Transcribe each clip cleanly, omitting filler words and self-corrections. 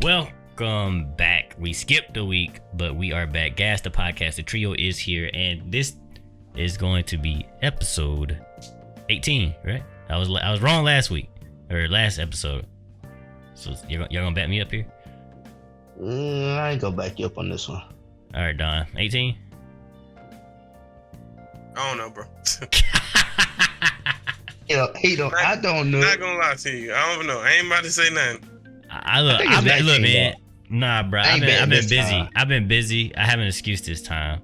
Welcome back. We skipped a week, but we are back. G.a.s, the podcast, the trio is here, and this is going to be episode 18, right? I was wrong last week, or last episode. So y'all gonna back me up here? I ain't gonna back you up on this one. All right, Don. 18? I don't know, bro. I don't know. Not gonna lie to you. I don't know. I ain't about to say nothing. Look, man. Nah, bro. I've been busy. Time. I've been busy. I have an excuse this time,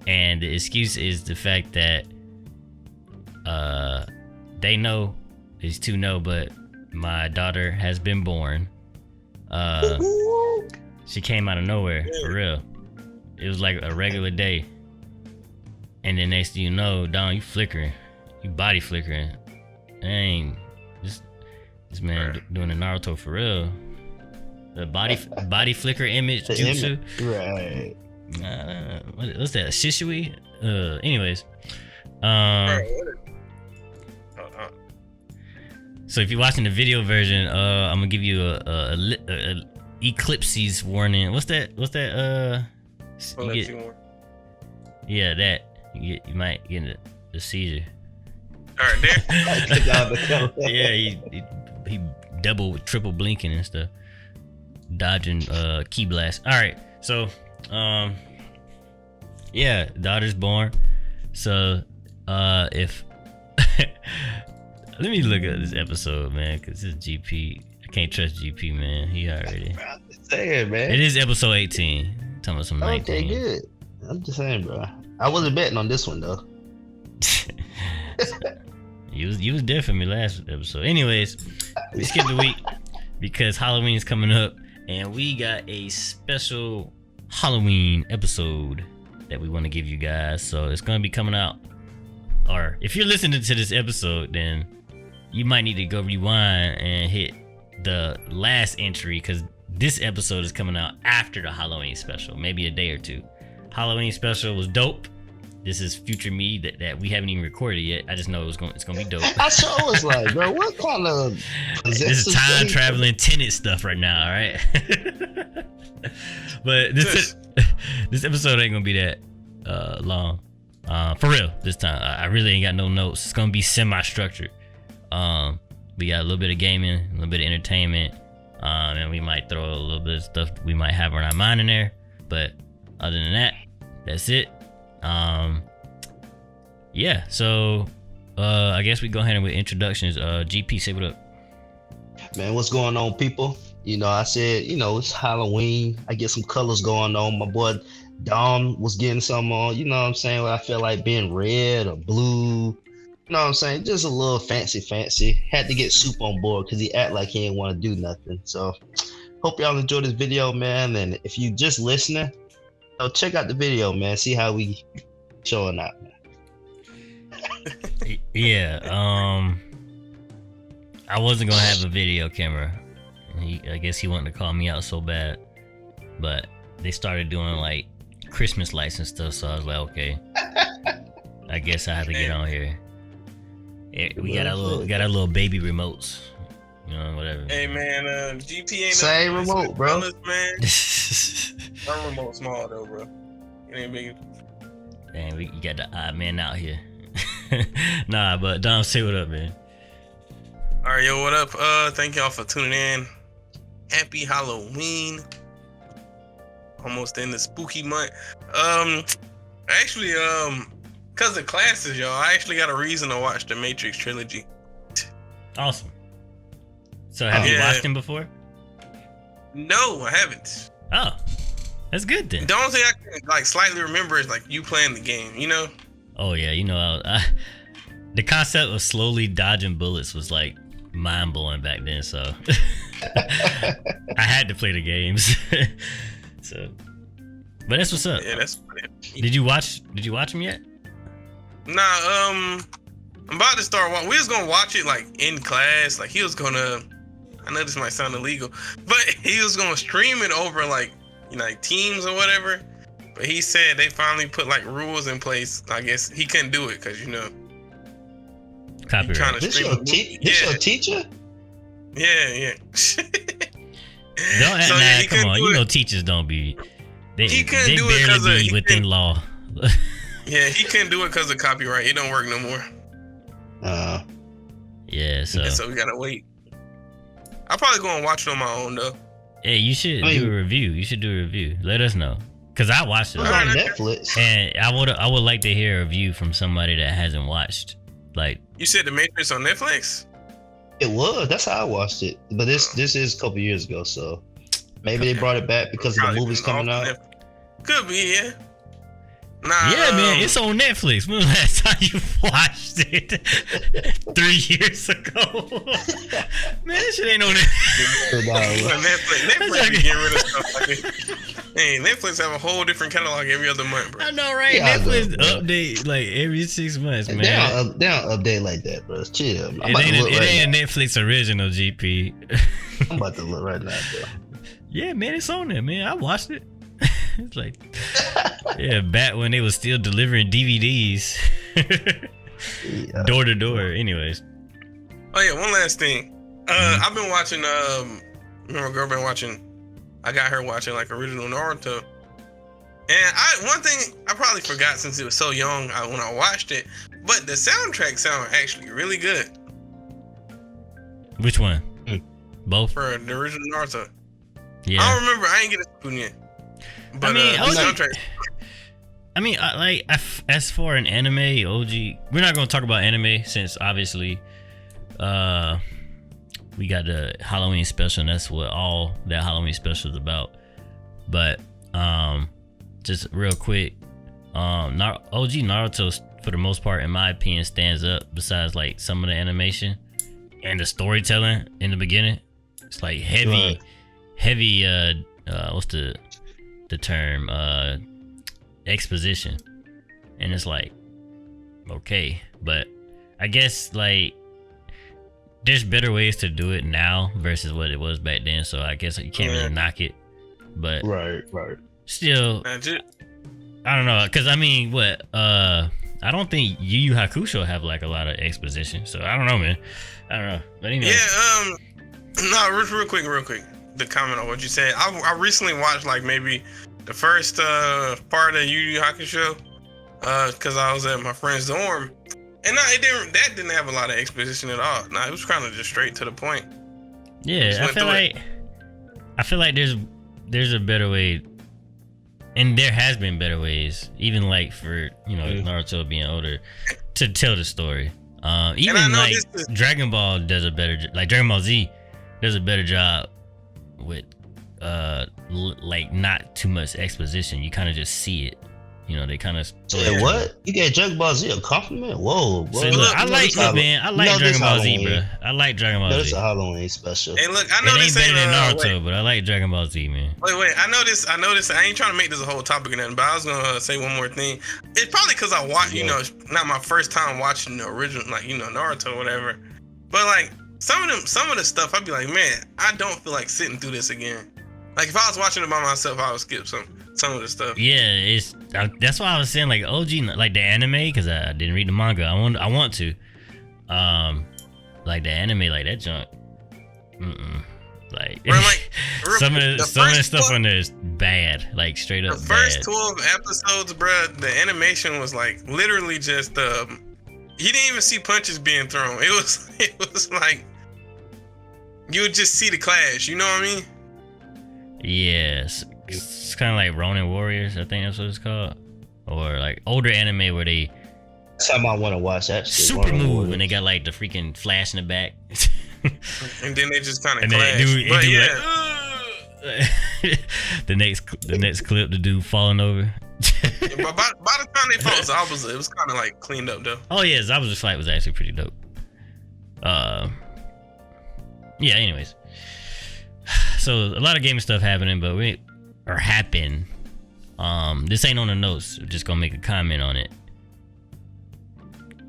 and the excuse is the fact that they know it's to know, but my daughter has been born. She came out of nowhere, for real. It was like a regular day, and then next thing you know, Don, you flickering, you body flickering. Dang, this man doing the Naruto for real. The body flicker image jutsu. Right. What's that? Shishui? Anyways. So if you're watching the video version, I'm gonna give you a eclipses warning. What's that? Yeah, that. You might get a seizure. All right, there. Yeah, he double, triple blinking and stuff. Dodging key blast. All right, so yeah, daughter's born. So if let me look at this episode, man, because this is GP. I can't trust GP, man. He already. I'm just saying, man. It is episode 18. Talking about some 19. Okay, good. I'm just saying, bro. I wasn't betting on this one though. You was there for me last episode. Anyways, we skipped a week because Halloween is coming up, and we got a special Halloween episode that we want to give you guys. So it's gonna be coming out. Or if you're listening to this episode, then you might need to go rewind and hit the last entry, because this episode is coming out after the Halloween special, maybe a day or two. Halloween special was dope. This is future me that we haven't even recorded yet. I just know it's gonna be dope. I sure was like, bro, what kind of this is time traveling Tenet stuff right now, all right? But this episode ain't gonna be that long. For real, this time. I really ain't got no notes. It's gonna be semi-structured. We got a little bit of gaming, a little bit of entertainment, and we might throw a little bit of stuff we might have on our mind in there. But other than that, that's it. Yeah, so I guess we go ahead and with introductions. GP, say what up. Man, what's going on, people? I said, it's Halloween. I get some colors going on. My boy Dom was getting some on, what I'm saying? I feel like being red or blue. You know what I'm saying? Just a little fancy. Had to get Soup on board because he act like he ain't want to do nothing. So hope y'all enjoy this video, man. And if you just listening, check out the video, man. See how we showing out, man. Yeah, I wasn't gonna have a video camera. I guess he wanted to call me out so bad, but they started doing like Christmas lights and stuff, so I was like, okay, I guess I have to get on here. We got our little baby remotes, whatever. Hey man, GP ain't same remote, bro. Man. Our remote small though, bro. It ain't big. Dang, you got the odd man out here. Nah, but Dom, say what up, man. All right, yo, what up? Thank y'all for tuning in. Happy Halloween. Almost in the spooky month. Actually, because of classes, y'all, I actually got a reason to watch the Matrix trilogy. Awesome. So have you watched them before? No, I haven't. Oh, that's good then. The only thing I can slightly remember is you playing the game, Oh yeah, the concept of slowly dodging bullets was mind blowing back then. So I had to play the games. So, but that's what's up. Yeah, that's. Did you watch them yet? Nah, I'm about to start. We was gonna watch it in class. He was gonna. I know this might sound illegal, but he was gonna stream it over Teams or whatever. But he said they finally put rules in place. I guess he couldn't do it because copyright. This your teacher? Yeah. Don't So, yeah, he come couldn't on. do You it. know, teachers don't be. He couldn't do it barely because be within law. Yeah, he couldn't do it because of copyright. It don't work no more. Yeah, So we gotta wait. I'll probably go and watch it on my own though. Hey, you should do a review. You should do a review. Let us know, cause I watched it It was on Netflix. and I would like to hear a review from somebody that hasn't watched. Like, You said The Matrix on Netflix? It was. That's how I watched it. But this is a couple years ago, so maybe they brought it back because of the Probably movies been coming off out. Netflix. Could be, yeah. Nah, yeah, man, it's on Netflix. When was the last time you watched it? 3 years ago. Man, this shit ain't on Netflix. Netflix be getting rid of stuff like this. Hey, Netflix have a whole different catalog every other month, bro. I know, right? Yeah, I Netflix know, update like every 6 months, man. They don't update like that, bro. Chill. I'm It about to look ain't right a now. Netflix original, GP. I'm about to look right now, bro. Yeah, man, it's on there, man. I watched it. It's like, yeah, back when they was still delivering DVDs Yeah. door to door. Anyways, Oh yeah, one last thing. I've been watching. Remember, girl been watching. I got her watching like original Naruto. And one thing I probably forgot since it was so young when I watched it, but the soundtrack sound actually really good which one? Both. for the original Naruto. Yeah. I don't remember. I ain't get a spoon yet. But mean, the I was like- soundtrack. I mean, as for an anime OG, we're not gonna talk about anime since obviously, we got the Halloween special, and that's what all that Halloween special is about. But just real quick, OG Naruto, for the most part, in my opinion, stands up. Besides like some of the animation and the storytelling in the beginning, it's like heavy. What's the term? Exposition, and it's like, okay, but I guess like there's better ways to do it now versus what it was back then, so I guess you can't really knock it, but Right. still, Magic. I don't know, because I mean, I don't think Yu Yu Hakusho have like a lot of exposition, so I don't know, man. I don't know, but anyway. Yeah. No, real quick. The comment on what you said. I recently watched like maybe the first part of Yu Yu Hakusho, because I was at my friend's dorm, and that didn't have a lot of exposition at all. It was kind of just straight to the point. Yeah, I feel like there's a better way, and there has been better ways, even like for Naruto being older, to tell the story. Even like Dragon Ball does a better, like Dragon Ball Z does a better job with like not too much exposition. You kind of just see it. They kind of. Hey, what? You gave Dragon Ball Z a compliment? Whoa. So look, I like Dragon Ball Z, bro. I like Dragon Ball Z. It's a Halloween special. Hey, look, I know it ain't this better than Naruto, wait. but I like Dragon Ball Z, man. Wait. I know this. I ain't trying to make this a whole topic or nothing, but I was gonna say one more thing. It's probably because I watched, not my first time watching the original, like Naruto or whatever. But like some of the stuff, I'd be like, man, I don't feel like sitting through this again. Like if I was watching it by myself, I would skip some of the stuff. Yeah, that's why I was saying like OG, like the anime, because I didn't read the manga. I want to, like the anime, like that junk. Like, Bro, like some of the stuff on there is bad, like straight up. The first bad. 12 episodes, bro, the animation was like literally just you didn't even see punches being thrown. It was like you would just see the clash. You know what I mean? Yes, it's kind of like Ronin Warriors. I think that's what it's called, or like older anime where they Time I want to watch that shit. super move and they got like the freaking flash in the back. And then they just kind of And clash. then But do yeah, like, the next clip, the dude falling over. but by the time they fought, it was kind of like cleaned up though. Oh yeah, Zabuza's fight was actually pretty dope. Yeah. Anyways, so a lot of gaming stuff happening, but this ain't on the notes. I'm just gonna make a comment on it.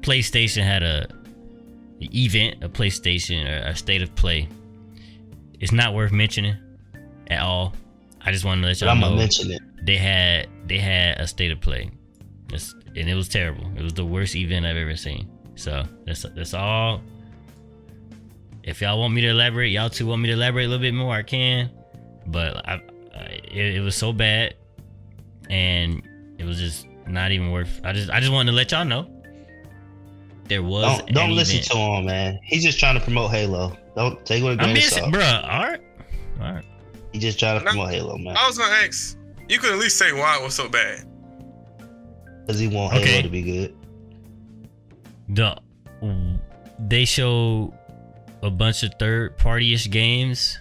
PlayStation had a PlayStation or a state of play. It's not worth mentioning at all. I just want to let y'all know. I'm gonna mention it. They had a state of play, and it was terrible. It was the worst event I've ever seen. So that's all. If y'all want me to elaborate, y'all two want me to elaborate a little bit more, I can. but it was so bad, and it was just not even worth. I just wanted to let y'all know there was. Don't listen to him, man. He's just trying to promote Halo. Don't take it with a grain of salt, bro. All right. He just trying to promote Halo, man. I was gonna ask. You could at least say why it was so bad. Because he want Halo to be good. They show a bunch of third-party-ish games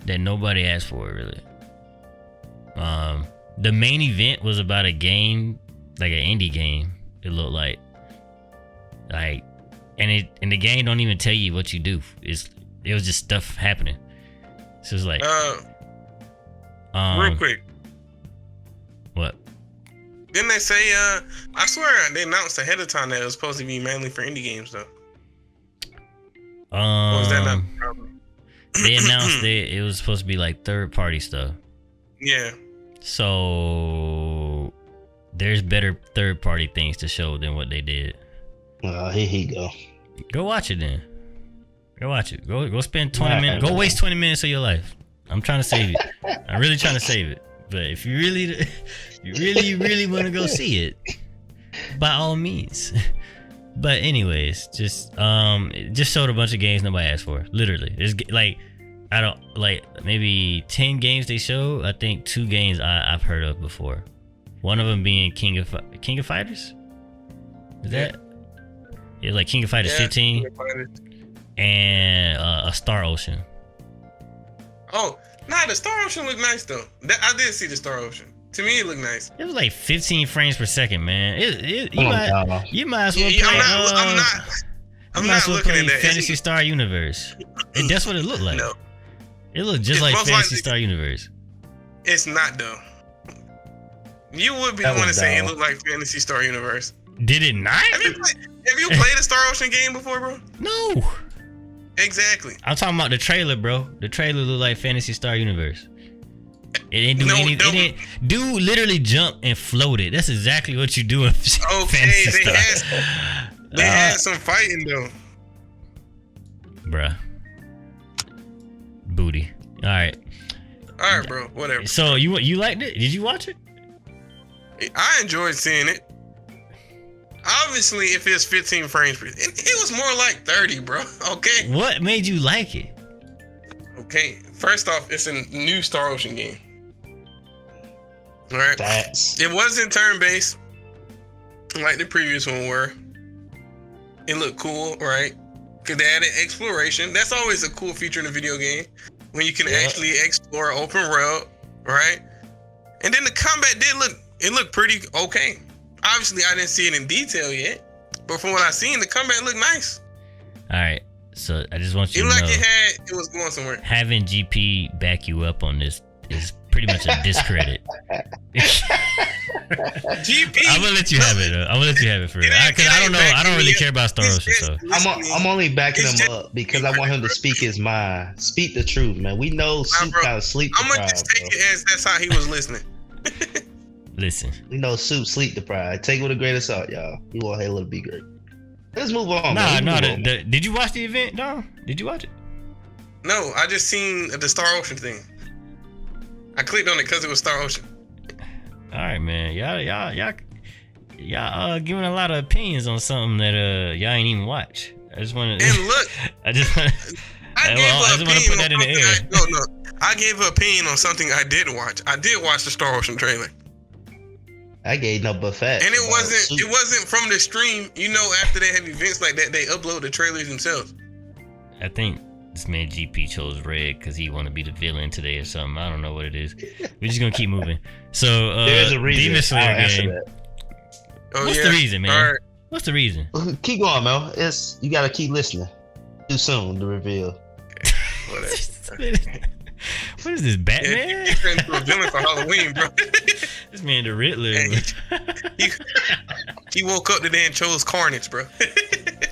that nobody asked for, really. The main event was about a game, like an indie game. It looked like, and the game don't even tell you what you do. It was just stuff happening. So it's like, real quick. What? Didn't they say? I swear they announced ahead of time that it was supposed to be mainly for indie games, though. Or was that not the problem? They announced it was supposed to be like third-party stuff. Yeah. So there's better third-party things to show than what they did. Here he go. Go watch it then. Go watch it. Go spend 20 minutes. Go waste 20 minutes of your life. I'm trying to save it. I'm really trying to save it. But if you really want to go see it, by all means. But anyways, just showed a bunch of games nobody asked for. Literally, it's like maybe 10 games they showed. I think 2 games I've heard of before. One of them being King of Fighters. Is that? Yeah, like King of Fighters 15, and a Star Ocean. Oh, nah, the Star Ocean looked nice though. I did see the Star Ocean. To me, it looked nice. It was like 15 frames per second, man. You might as well play. I'm not looking at that. Fantasy Star Universe. And that's what it looked like. No. It looked just like Fantasy Star Universe. It's not though. You would be the one to say it looked like Fantasy Star Universe. Did it not? Have you played a Star Ocean game before, bro? No. Exactly. I'm talking about the trailer, bro. The trailer looked like Fantasy Star Universe. It didn't do anything. It didn't. Dude literally jumped and floated. That's exactly what you do in Fantasy Star. They had some fighting though. Bruh. Booty. All right, bro. Whatever. So you liked it? Did you watch it? I enjoyed seeing it. Obviously, if it's 15 frames per, it was more like 30, bro. Okay. What made you like it? Okay. First off, it's a new Star Ocean game. All right. It wasn't turn-based like the previous one were. It looked cool, right? Because they added exploration. That's always a cool feature in a video game when you can actually explore open world, right? And then the combat looked pretty okay. Obviously, I didn't see it in detail yet, but from what I seen, the combat looked nice. All right, so I just want you to know, it was going somewhere. Having GP back you up on this is pretty much a discredit. GP, I'm gonna let you have it. I'm gonna let you have it for real. Because I don't know. I don't really care about Star Ocean. So I'm only backing him up because I want him to speak his mind, speak the truth, man. We know Soup kind of sleep deprived. I'm gonna just take it as that's how he was listening. Listen, we know Soup sleep deprived. Take it with a grain of salt, y'all. We want Halo to be great. Let's move on. Did you watch the event, Dom? Did you watch it? No, I just seen the Star Ocean thing. I clicked on it because it was Star Ocean. All right, man. Y'all giving a lot of opinions on something that y'all ain't even watch. I just want to. And look, I just want to put that in the air. I gave an opinion on something I did watch. I did watch the Star Ocean trailer. I gave no buffet. And it wasn't from the stream. You know, after they have events like that, they upload the trailers themselves. I think this man GP chose red because he want to be the villain today or something. I don't know what it is. We're just gonna keep moving. So there's a reason. Demon Slayer game. What's the reason, man? All right. What's the reason? Keep going, man. You gotta keep listening. Too soon to reveal. What is this, Batman? You turned into a villain for Halloween, bro. This man the Riddler. He woke up today and chose Carnage, bro.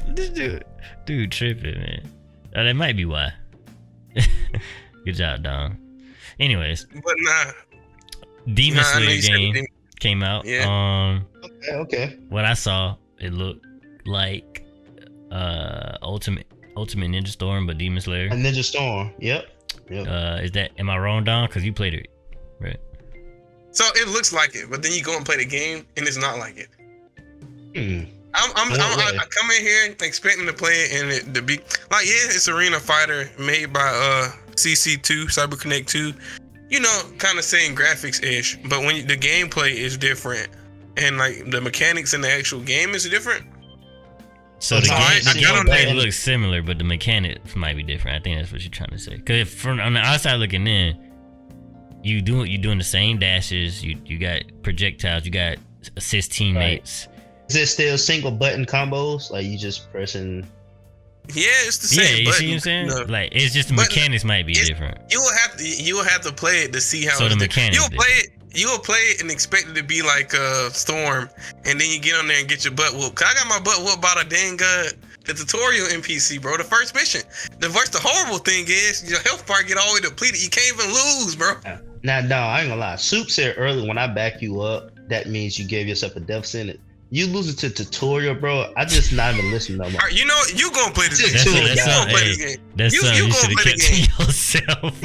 This dude tripping, man. That might be why. Good job, Dom. Anyways, but Demon Slayer game came out. Yeah. Okay. What I saw, it looked like Ultimate Ninja Storm, but Demon Slayer. A Ninja Storm. Yep. Yep. Is that, am I wrong, Don? Because you played it, right? So it looks like it, but then you go and play the game, and it's not like it. I come in here expecting to play it and it to be like, yeah, it's Arena Fighter made by CC2, CyberConnect 2. You know, kind of same graphics ish, but when the gameplay is different and like the mechanics in the actual game is different. So the I gameplay looks similar, but the mechanics might be different. I think that's what you're trying to say. Because from on the outside looking in, you're doing the same dashes. You got projectiles. You got assist teammates. Right. Is it still single button combos? Like you just pressing? Yeah, it's the same. Yeah, you button. see what I'm saying? No. Like it's just the mechanics might be different. You will have to play it to see how. So the mechanics. You'll play it and expect it to be like a Storm, and then you get on there and get your butt whooped. Cause I got my butt whooped by the dang the tutorial NPC, bro. The first mission. The horrible thing is your health bar get all the way depleted. You can't even lose, bro. Now, no, I ain't gonna lie. Soup said earlier when I back you up, that means you gave yourself a death sentence. You lose it to tutorial, bro. I just not even listen no more. Right, you know, you gonna play this game. That's something you should have kept to yourself.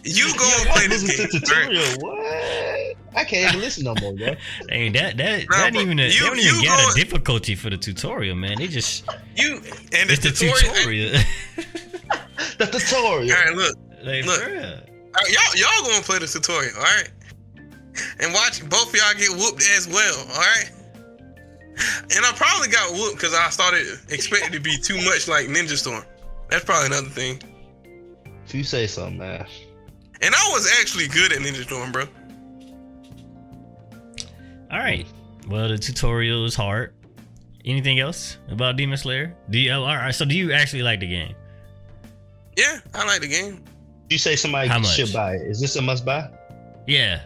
You gonna play this game. Tutorial, what? I can't even listen no more, bro. Hey, that ain't even they don't even get a difficulty for the tutorial, man. They just the tutorial. The tutorial. All right, look. Look. All right, y'all gonna play the tutorial, all right? And watch both of y'all get whooped as well, all right? And I probably got whooped because I started expecting to be too much like Ninja Storm. That's probably another thing. If you say something, man. And I was actually good at Ninja Storm, bro. All right. Well, the tutorial is hard. Anything else about Demon Slayer? All right. So, do you actually like the game? Yeah, I like the game. You say somebody should buy it. Is this a must buy? Yeah.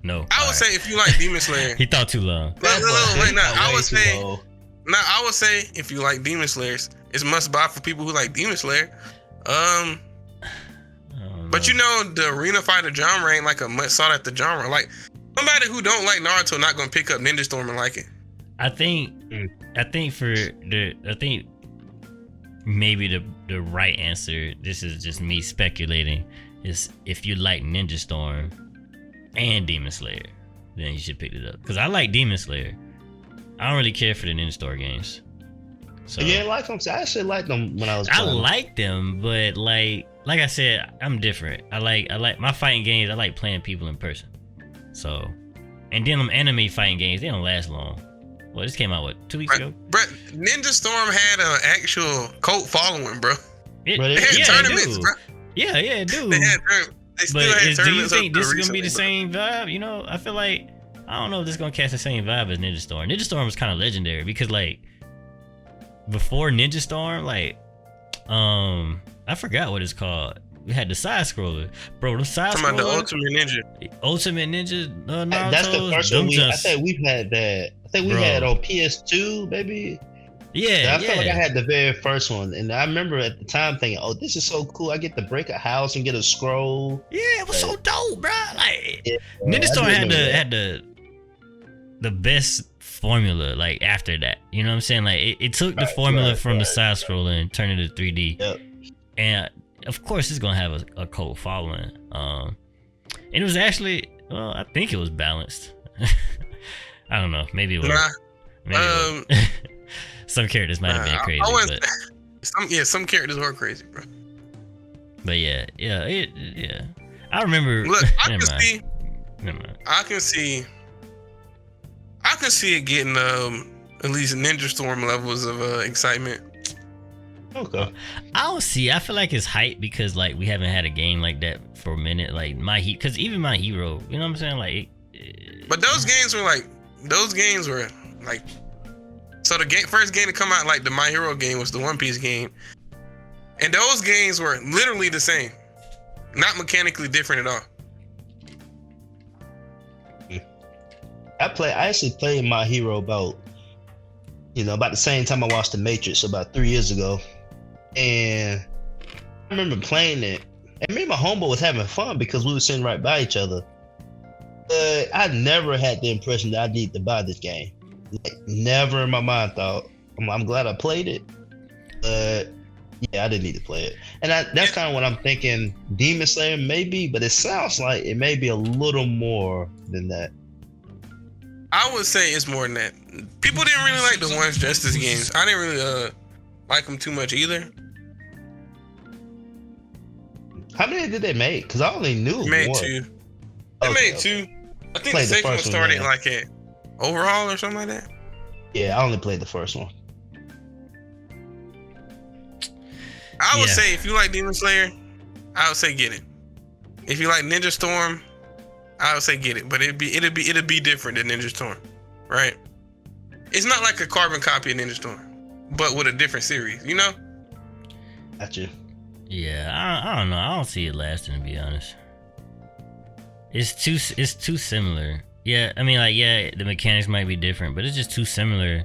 No. I would say if you like Demon Slayer. He thought too long. I would say if you like Demon Slayers, it's must buy for people who like Demon Slayer. But you know the Arena Fighter genre ain't like a much sought after genre. Like somebody who don't like Naruto not gonna pick up Ninja Storm and like it. I think maybe the right answer, this is just me speculating, is if you like Ninja Storm and Demon Slayer, then you should pick it up. Because I like Demon Slayer. I don't really care for the Ninja Storm games. So you didn't like them? I actually liked them when I was playing. I liked them, but like I said, I'm different. I like my fighting games. I like playing people in person. So, and then them anime fighting games, they don't last long. Well, this came out 2 weeks ago? Bro, Ninja Storm had an actual cult following, bro. They had tournaments, bro. Yeah, it do. They still had tournaments. Do you think this is gonna be the same vibe? You know, I feel like I don't know if this is gonna catch the same vibe as Ninja Storm. Ninja Storm was kind of legendary because like before Ninja Storm, like I forgot what it's called. We had the side scroller, bro. The side scroller. The Ultimate Ninja. Ultimate Ninja. That's the first one. I think we've had that. I think we had on PS2, maybe. Yeah, I feel like I had the very first one, and I remember at the time thinking, "Oh, this is so cool! I get to break a house and get a scroll." Yeah, it was so dope, bro. Like Ninja Storm had the best formula. Like after that, you know what I'm saying? Like it took the formula from the side scroller and turned it to 3D. Yep. And of course, it's gonna have a cult following. And it was actually, well, I think it was balanced. I don't know. Maybe it was. Some characters might have been crazy. Some characters were crazy, bro. But yeah. I remember. Look, I can see it getting at least Ninja Storm levels of excitement. Okay. I feel like it's hype because like we haven't had a game like that for a minute. Like because even My Hero, you know what I'm saying? Like, but those games were like, so the first game to come out, like the My Hero game, was the One Piece game, and those games were literally the same, not mechanically different at all. I actually played My Hero about the same time I watched The Matrix, about 3 years ago. And I remember playing it, and me and my homeboy was having fun because we were sitting right by each other. But I never had the impression that I need to buy this game. Like, never in my mind thought, I'm glad I played it. But Yeah, I didn't need to play it, and that's kind of what I'm thinking. Demon Slayer maybe, but it sounds like it may be a little more than that. I would say it's more than that. People didn't really like the One's Justice games. I didn't really like them too much either. How many did they make? Because I only knew They made one. two. They made two. I think the second one started like at Overhaul or something like that. Yeah, I only played the first one. I would say if you like Demon Slayer, I would say get it. If you like Ninja Storm, I would say get it. But it'd be different than Ninja Storm, right? It's not like a carbon copy of Ninja Storm, but with a different series, you know? Gotcha. Yeah, I don't know. I don't see it lasting, to be honest. It's too similar. Yeah, I mean, like, yeah, the mechanics might be different, but it's just too similar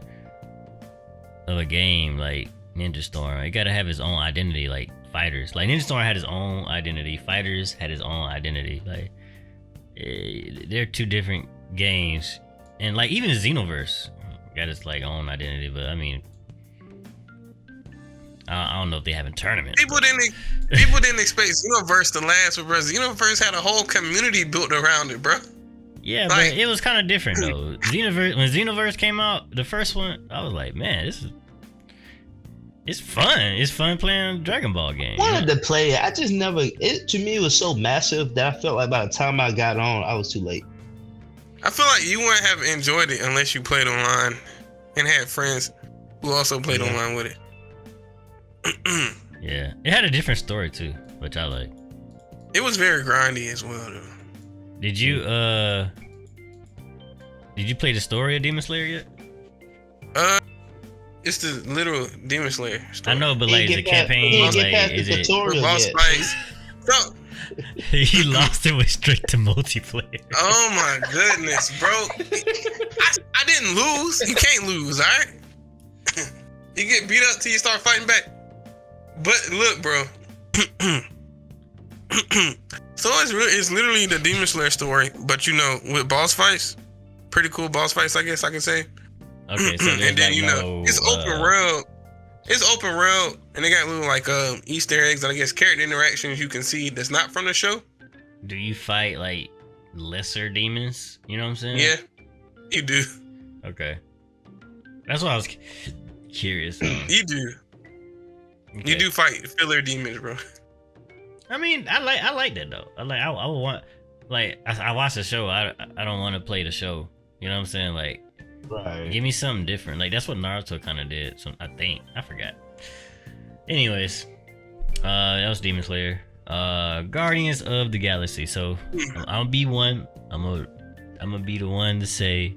of a game, like Ninja Storm. It gotta have its own identity, like Fighters. Like Ninja Storm had its own identity. Fighters had its own identity. Like, they're two different games, and like even Xenoverse got its like own identity. But I mean, I don't know if they have a tournament. People didn't expect Xenoverse to last, but bro, Xenoverse had a whole community built around it, bro. Yeah, like, but it was kind of different though. When Xenoverse came out, the first one, I was like, man, it's fun. It's fun playing Dragon Ball game. I wanted to play it. I just never. It to me was so massive that I felt like by the time I got on, I was too late. I feel like you wouldn't have enjoyed it unless you played online and had friends who also played online with it. Yeah, it had a different story too, which I like. It was very grindy as well, though. Did you play the story of Demon Slayer yet? It's the literal Demon Slayer story. I know, but like the campaign, like is it boss fights? So, he lost it, went straight to multiplayer. Oh my goodness, bro! I didn't lose. You can't lose, all right? You get beat up till you start fighting back. But look, bro. So it's literally the Demon Slayer story, but you know, with boss fights, pretty cool boss fights, I guess I can say. Okay, so and then like it's open world. It's open world, and they got little like Easter eggs and I guess character interactions you can see that's not from the show. Do you fight like lesser demons? You know what I'm saying? Yeah, you do. Okay, that's what I was curious. You do. Okay. You do fight filler demons, bro. I mean, I like that though. I would want, like, I watch the show. I don't want to play the show. You know what I'm saying? Like, right. Give me something different. Like that's what Naruto kind of did. So I think I forgot. Anyways, that was Demon Slayer. Guardians of the Galaxy. So I'll be one. I'm gonna be the one to say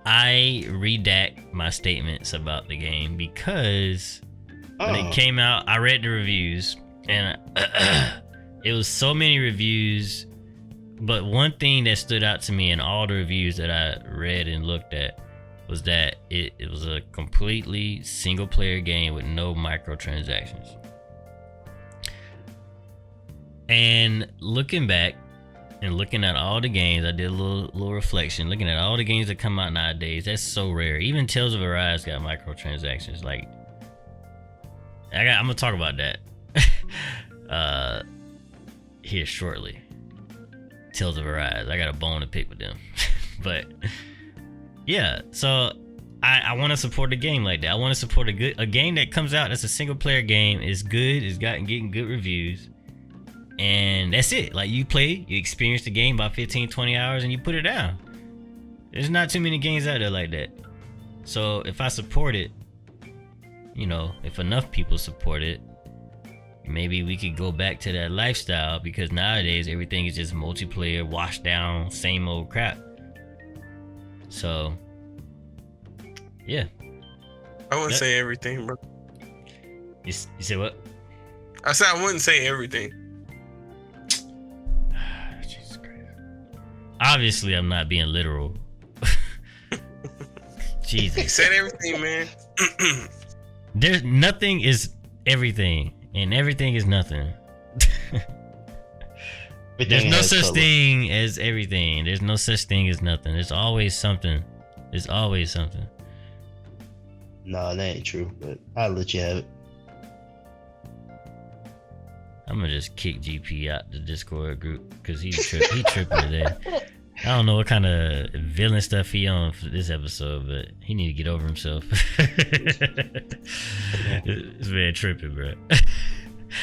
I redact my statements about the game because when it came out, I read the reviews and it was so many reviews. But one thing that stood out to me in all the reviews that I read and looked at was that it was a completely single player game with no microtransactions. And looking back and looking at all the games, I did a little reflection. Looking at all the games that come out nowadays, that's so rare. Even Tales of Arise got microtransactions. Like, I'm gonna talk about that here shortly. Tales of Arise, I got a bone to pick with them. But yeah, so I want to support a game like that. I want to support a game that comes out that's a single player game, is good, is getting good reviews, and that's it. Like, you play, you experience the game about 15-20 hours and you put it down. There's not too many games out there like that. So if I support it, you know, if enough people support it, maybe we could go back to that lifestyle, because nowadays everything is just multiplayer, washed down, same old crap. So yeah, I wouldn't say everything, bro. You said what? I said I wouldn't say everything. Jesus Christ. Obviously, I'm not being literal. Jesus. He said everything, man. There's nothing is everything, and everything is nothing. There's no such thing as everything. There's no such thing as nothing. There's always something. There's always something. No, that ain't true. But I'll let you have it. I'm gonna just kick GP out the Discord group because he tripping today. I don't know what kind of villain stuff he on for this episode, but he need to get over himself. It's very tripping, bro.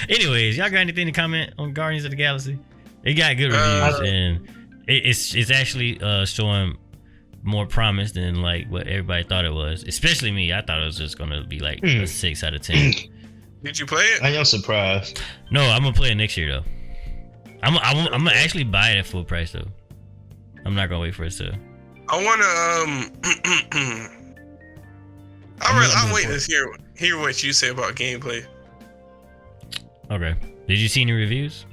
Anyways, y'all got anything to comment on Guardians of the Galaxy? It got good reviews, and it's actually showing more promise than like what everybody thought it was. Especially me, I thought it was just gonna be like a 6 out of 10. Did you play it? I am surprised. No, I'm gonna play it next year though. I'm gonna actually buy it at full price though. I'm not gonna wait for it to. I wanna I'll wait to hear what you say about gameplay. Okay. Did you see any reviews?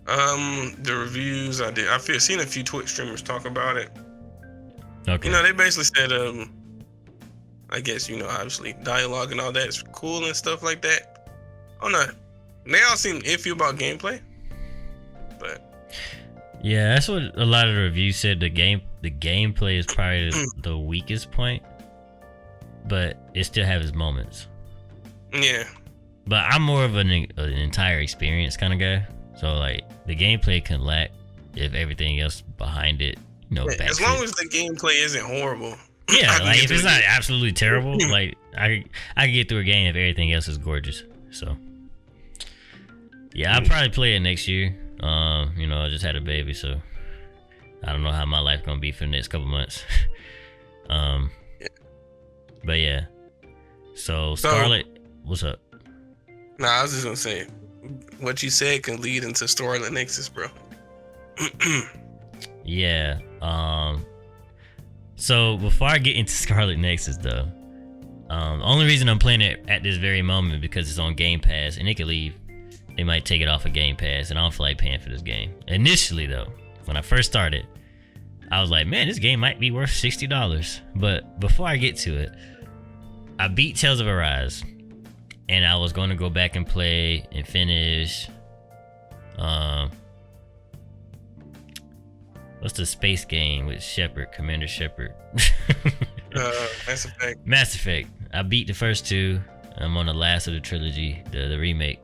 The reviews I did. Seen a few Twitch streamers talk about it. Okay. You know, they basically said I guess, you know, obviously dialogue and all that is cool and stuff like that. Oh no, they all seem iffy about gameplay. But yeah, that's what a lot of the reviews said. The gameplay is probably the weakest point, but it still has its moments. Yeah. But I'm more of an entire experience kind of guy. So like the gameplay can lack if everything else behind it, you know, as long as the gameplay isn't horrible. Yeah, like if it's not absolutely terrible, like I can get through a game if everything else is gorgeous. So yeah, I'll probably play it next year. You know, I just had a baby, so I don't know how my life gonna be for the next couple months. But yeah. So Scarlet, what's up? Nah, I was just gonna say what you said can lead into Scarlet Nexus, bro. Yeah. So before I get into Scarlet Nexus though, the only reason I'm playing it at this very moment is because it's on Game Pass and it could leave. They might take it off of Game Pass and I don't feel like paying for this game. Initially though, when I first started, I was like, man, this game might be worth $60. But before I get to it, I beat Tales of Arise and I was going to go back and play and finish what's the space game with Shepard, Commander Shepard? Mass Effect. Mass Effect. I beat the first two. I'm on the last of the trilogy, the remake.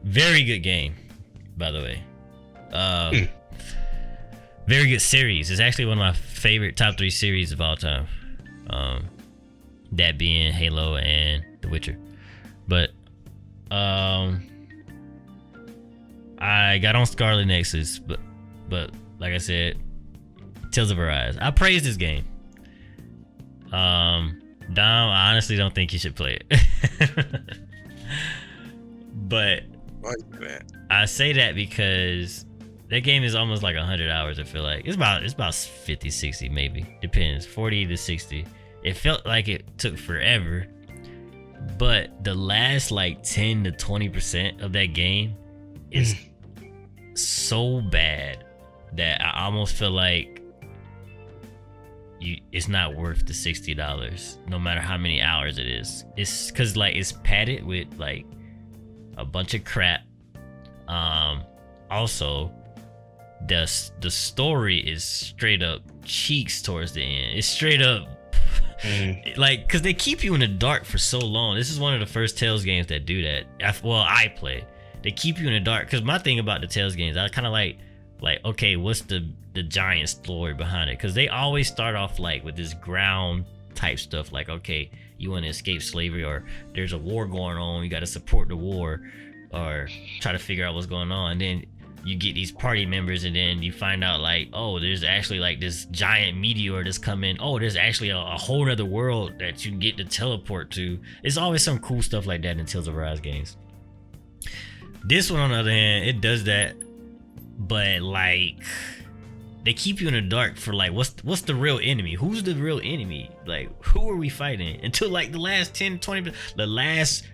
Very good game, by the way. Very good series. It's actually one of my favorite top 3 series of all time. That being Halo and The Witcher. But I got on Scarlet Nexus, but like I said, Tales of Arise. I praise this game. Dom, I honestly don't think you should play it. But I say that because that game is almost like 100 hours. I feel like it's about 50, 60 maybe, depends, 40 to 60. It felt like it took forever, but the last like 10 to 20% of that game is so bad that I almost feel like it's not worth the $60 no matter how many hours it is. It's because like it's padded with like a bunch of crap. Also the story is straight up cheeks towards the end. It's straight up like, because they keep you in the dark for so long. This is one of the first Tales games that do that. I play. They keep you in the dark, because my thing about the Tales games, I kind of like okay, what's the giant story behind it? Because they always start off like with this ground type stuff, like, okay, you want to escape slavery, or there's a war going on, you got to support the war, or try to figure out what's going on. And then you get these party members, and then you find out like, oh, there's actually like this giant meteor that's coming. Oh, there's actually a whole other world that you can get to teleport to. It's always some cool stuff like that in Tales of Arise games. This one, on the other hand, it does that, but like they keep you in the dark for like, what's the real enemy? Who's the real enemy? Like, who are we fighting? Until like the last 10, 20, the last,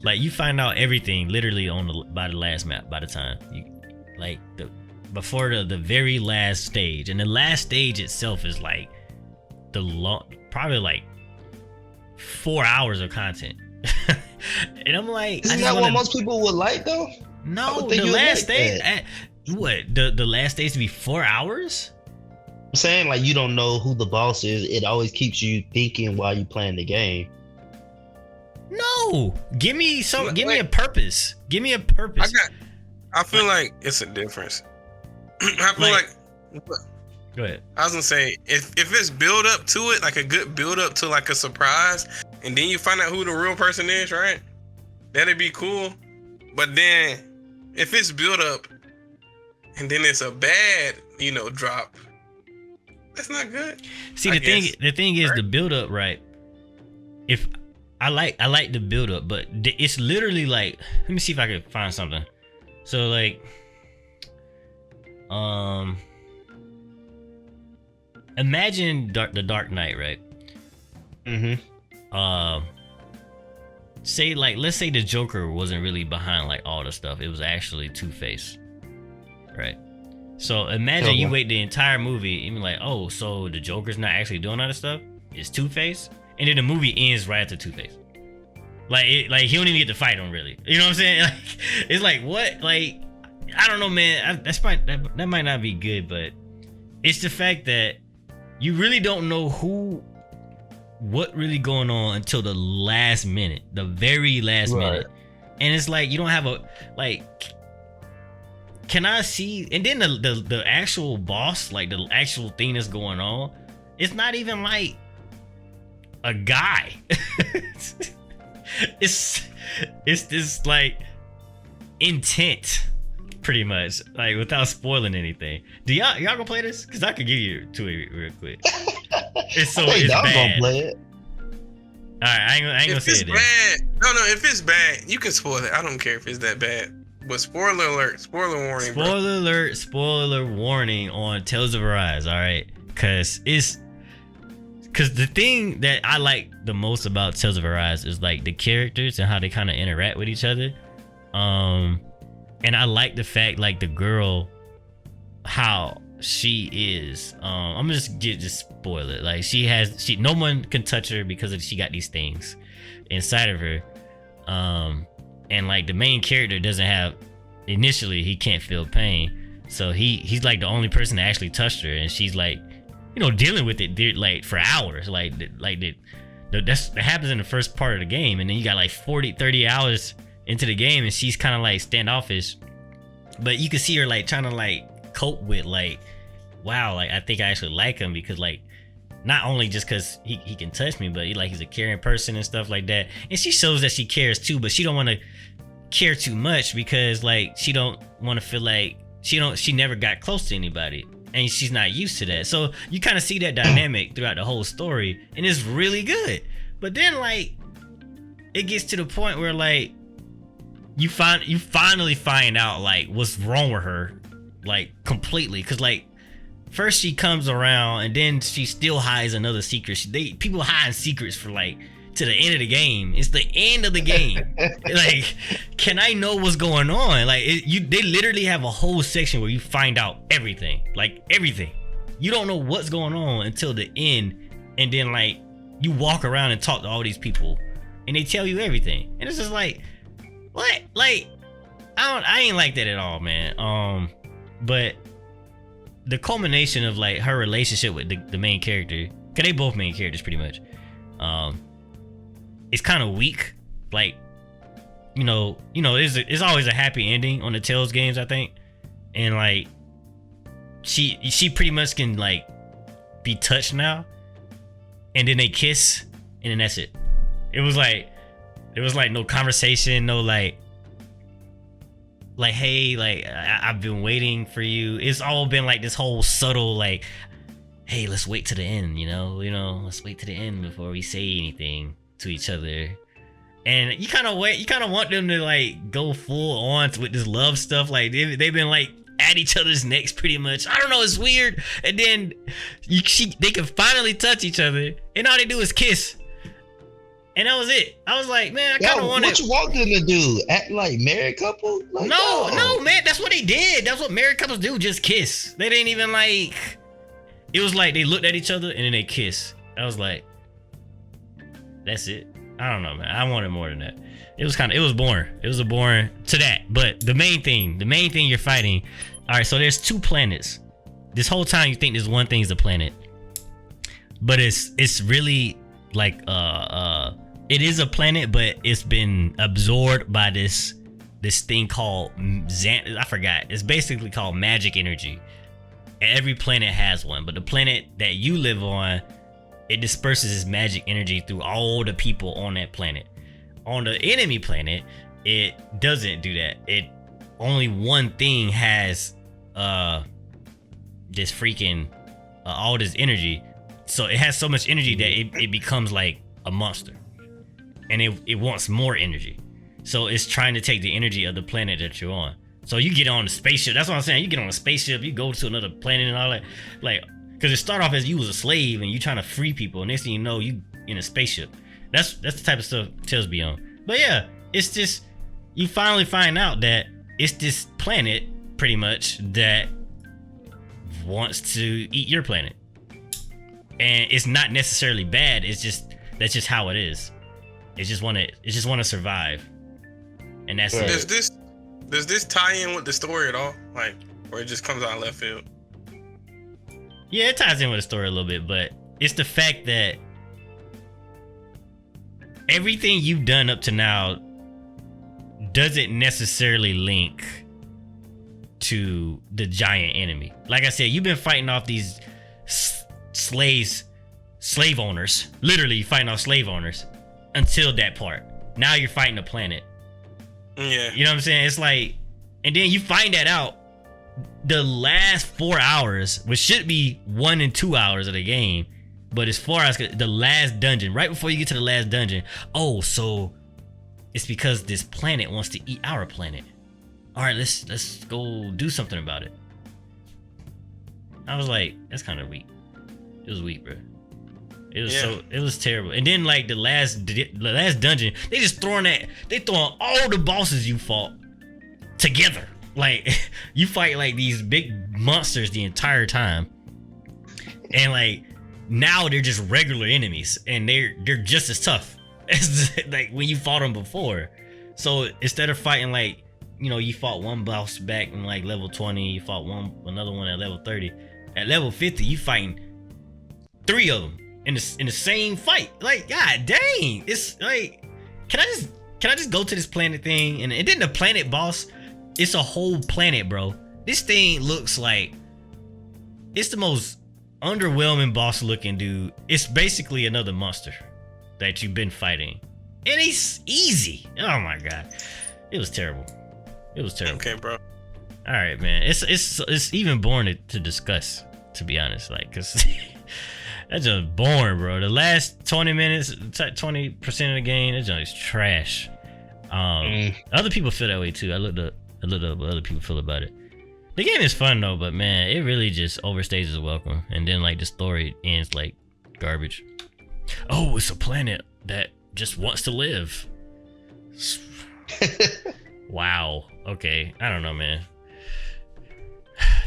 like, you find out everything literally by the last map. By the time you like before the very last stage, and the last stage itself is like probably like 4 hours of content. And I'm like, isn't that what most people would like though? No, the last stage. What, the last stage to be 4 hours? I'm saying like you don't know who the boss is. It always keeps you thinking while you playing the game. No, give me a purpose. Give me a I purpose. feel like it's a difference. I feel like go ahead. I was gonna say if it's build up to it, like a good build up to like a surprise, and then you find out who the real person is, right? That'd be cool. But then if it's build up and then it's a bad, drop, that's not good. See, the thing is, right? The build up, right? If I like the build up, but it's literally like, let me see if I can find something. So like, imagine the Dark Knight, right? Mm-hmm. Let's say the Joker wasn't really behind like all the stuff. It was actually Two-Face, right? So imagine you wait the entire movie and be like, oh, so the Joker's not actually doing all this stuff. It's Two-Face, and then the movie ends right after Two-Face. Like he don't even get to fight him really. You know what I'm saying? Like, it's like what? Like, I don't know, man. That might not be good, but it's the fact that you really don't know what really going on until the last minute, the very last minute, and it's like you don't have can I see? And then the actual boss, like the actual thing that's going on, it's not even like a guy. it's this like intent, pretty much, like without spoiling anything. Do y'all gonna play this? Cause I could give you to it real quick. It's bad. Gonna play it. All right, I ain't gonna say it. No, if it's bad, you can spoil it. I don't care if it's that bad. But spoiler alert, spoiler warning. Spoiler alert, spoiler warning on Tales of Arise. All right, cause the thing that I like the most about Tales of Arise is like the characters and how they kind of interact with each other. And I like the fact like the girl, how she is. I'm gonna just spoil it. Like no one can touch her because she got these things inside of her. And like the main character doesn't have, initially he can't feel pain, so he's like the only person that actually touched her, and she's like, dealing with it like for hours, that happens in the first part of the game, and then you got like 30 hours into the game, and she's kind of like standoffish, but you can see her like trying to like cope with like, wow, like I think I actually like him because like not only just because he can touch me, but he's a caring person and stuff like that. And she shows that she cares too, but she don't want to care too much because like she don't want to feel like she never got close to anybody, and she's not used to that. So you kind of see that dynamic throughout the whole story, and it's really good. But then like it gets to the point where like you finally find out like what's wrong with her, like completely, because like first she comes around and then she still hides another secret. People hide secrets for like to the end of the game. It's the end of the game. Like, can I know what's going on? Like, they literally have a whole section where you find out everything. Like everything. You don't know what's going on until the end, and then like you walk around and talk to all these people, and they tell you everything. And it's just like, what? Like, I ain't like that at all, man. But the culmination of like her relationship with the main character, cause they both main characters pretty much, it's kind of weak. Like, it's always a happy ending on the Tales games, I think, and like she pretty much can like be touched now, and then they kiss, and then that's it. It was like no conversation, no like hey, like I've been waiting for you. It's all been like this whole subtle like, hey, let's wait to the end, let's wait to the end before we say anything to each other. And you kind of want them to like go full on with this love stuff. Like they've been like at each other's necks pretty much. I don't know, it's weird. And then they can finally touch each other, and all they do is kiss. And that was it. I was like, man, I kind of wanted. What you want them to do? Act like married couple? Like, no, man. That's what they did. That's what married couples do. Just kiss. They didn't even like. It was like they looked at each other and then they kissed. I was like, that's it. I don't know, man. I wanted more than that. It was boring. It was boring to that. But the main thing you're fighting. All right, so there's 2 planets this whole time you think this one thing is a planet, but it's really like it is a planet, but it's been absorbed by this thing called I forgot. It's basically called magic energy. And every planet has one, but the planet that you live on, it disperses its magic energy through all the people on that planet. On the enemy planet, it doesn't do that. It only one thing has this freaking all this energy. So it has so much energy that it becomes like a monster, and it wants more energy. So it's trying to take the energy of the planet that you're on. So you get on a spaceship. That's what I'm saying. You get on a spaceship, you go to another planet and all that. Like, because it start off as you was a slave and you trying to free people. And next thing you know, you in a spaceship. That's the type of stuff Tales be on. But yeah, it's just, you finally find out that it's this planet, pretty much, that wants to eat your planet. And it's not necessarily bad. It's just, that's just how it is. It just want to survive. And that's it. Does this tie in with the story at all? Like, or it just comes out of left field? Yeah, it ties in with the story a little bit, but it's the fact that everything you've done up to now doesn't necessarily link to the giant enemy. Like I said, you've been fighting off these slave owners. Literally fighting off slave owners until that part. Now you're fighting the planet. Yeah. You know what I'm saying? It's like, and then you find that out the last 4 hours, which should be 1 and 2 hours of the game, but it's 4 hours. The last dungeon, right before you get to the last dungeon. Oh, so it's because this planet wants to eat our planet. All right, let's go do something about it. I was like, that's kind of weak. It was weak, bro. It was terrible. And then like the last dungeon, they throwing all the bosses you fought together. Like you fight like these big monsters the entire time. And like now they're just regular enemies and they're just as tough as like when you fought them before. So instead of fighting like, you know, you fought one boss back in like level 20, you fought another one at level 30. At level 50, you fighting 3 of them in the same fight. Like, god dang, it's like, can I just go to this planet thing? And then the planet boss, it's a whole planet, bro. This thing looks like, it's the most underwhelming boss looking dude. It's basically another monster that you've been fighting, and it's easy. Oh my god, it was terrible. It was terrible. Okay, bro. All right, man. It's even boring to discuss, to be honest. Like, cause that's just boring, bro. The last 20 minutes, 20% of the game, that just is trash. Other people feel that way too. I looked up what other people feel about it. The game is fun though, but man, it really just overstays its welcome. And then like the story ends like garbage. Oh, it's a planet that just wants to live. Wow. Okay. I don't know, man.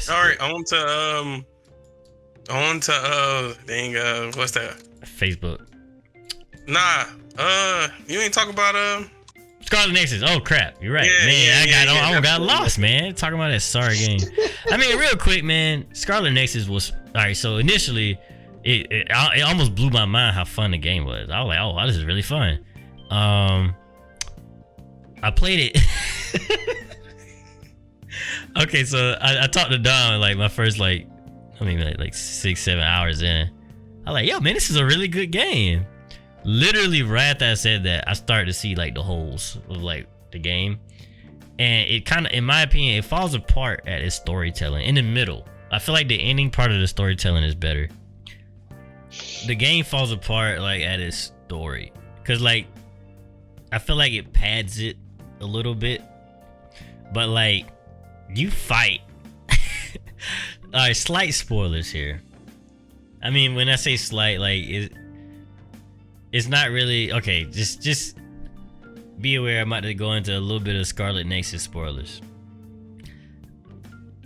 All right, on to what's that? Facebook. Nah, you ain't talk about Scarlet Nexus. Oh crap, you're right, I got lost, man. Talking about that sorry game. I mean, real quick, man. Scarlet Nexus was all right. So initially, it almost blew my mind how fun the game was. I was like, oh, wow, this is really fun. I played it. Okay, so I talked to Dom like my first like 6-7 hours in. I like, yo, man, this is a really good game. Literally right after I said that, I started to see like the holes of like the game, and it kind of, in my opinion, it falls apart at its storytelling in the middle. I feel like the ending part of the storytelling is better. The game falls apart like at its story, cause like I feel like it pads it a little bit, but like you fight. All right, slight spoilers here. I mean, when I say slight, like it's not really okay. Just be aware. I'm about to go into a little bit of Scarlet Nexus spoilers.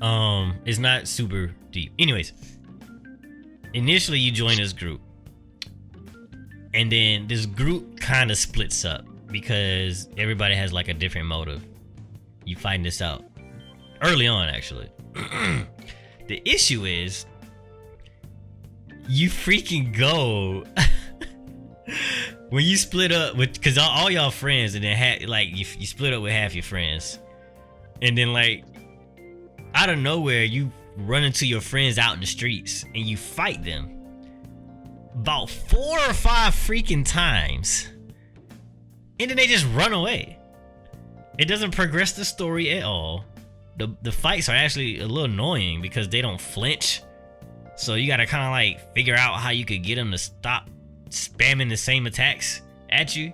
It's not super deep. Anyways, initially you join this group, and then this group kind of splits up because everybody has like a different motive. You find this out early on, actually. The issue is you freaking go when you split up with, because all y'all friends, and then like you split up with half your friends, and then like out of nowhere you run into your friends out in the streets and you fight them about 4 or 5 freaking times, and then they just run away. It doesn't progress the story at all. The fights are actually a little annoying because they don't flinch, so you gotta kind of like figure out how you could get them to stop spamming the same attacks at you.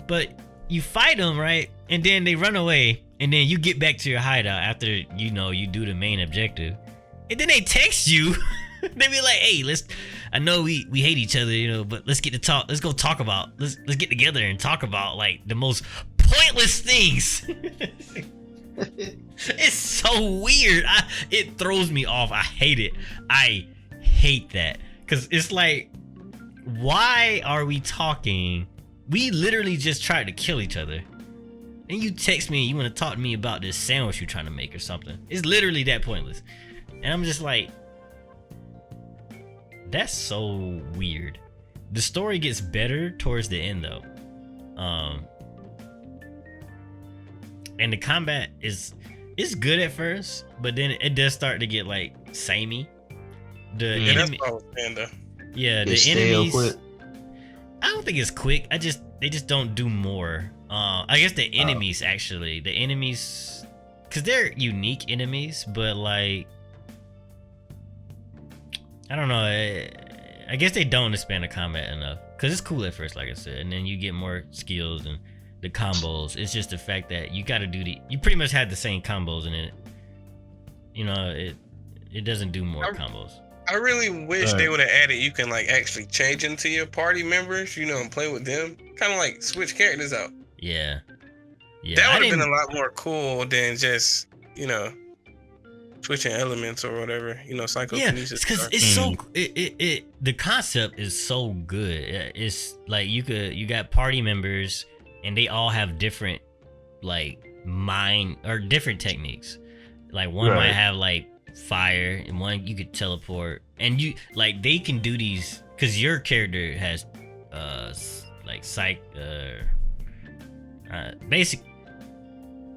But you fight them, right, and then they run away, and then you get back to your hideout after you do the main objective, and then they text you. They be like, hey, I know we hate each other, but let's get together and talk about like the most pointless things. It's so weird. It throws me off. I hate it. I hate that, because it's like, why are we talking? We literally just tried to kill each other, and you text me, you want to talk to me about this sandwich you're trying to make or something. It's literally that pointless. And I'm just like, that's so weird. The story gets better towards the end though. And the combat is good at first, but then it does start to get like samey. That's what I was saying though. Yeah, the enemies. I don't think it's quick. They just don't do more. I guess the enemies actually, because they're unique enemies, but like, I don't know. I guess they don't expand the combat enough, because it's cool at first, like I said, and then you get more skills and the combos. It's just the fact that you got to you pretty much had the same combos, and it doesn't do more combos. I really wish they would have added you can like actually change into your party members, and play with them. Kind of like switch characters out. Yeah. That would have been a lot more cool than just, switching elements or whatever, psychokinesis. Because it's so the concept is so good. It's like you got party members, and they all have different like different techniques. Like one might have like fire, and one you could teleport, and you like they can do these because your character has like basic.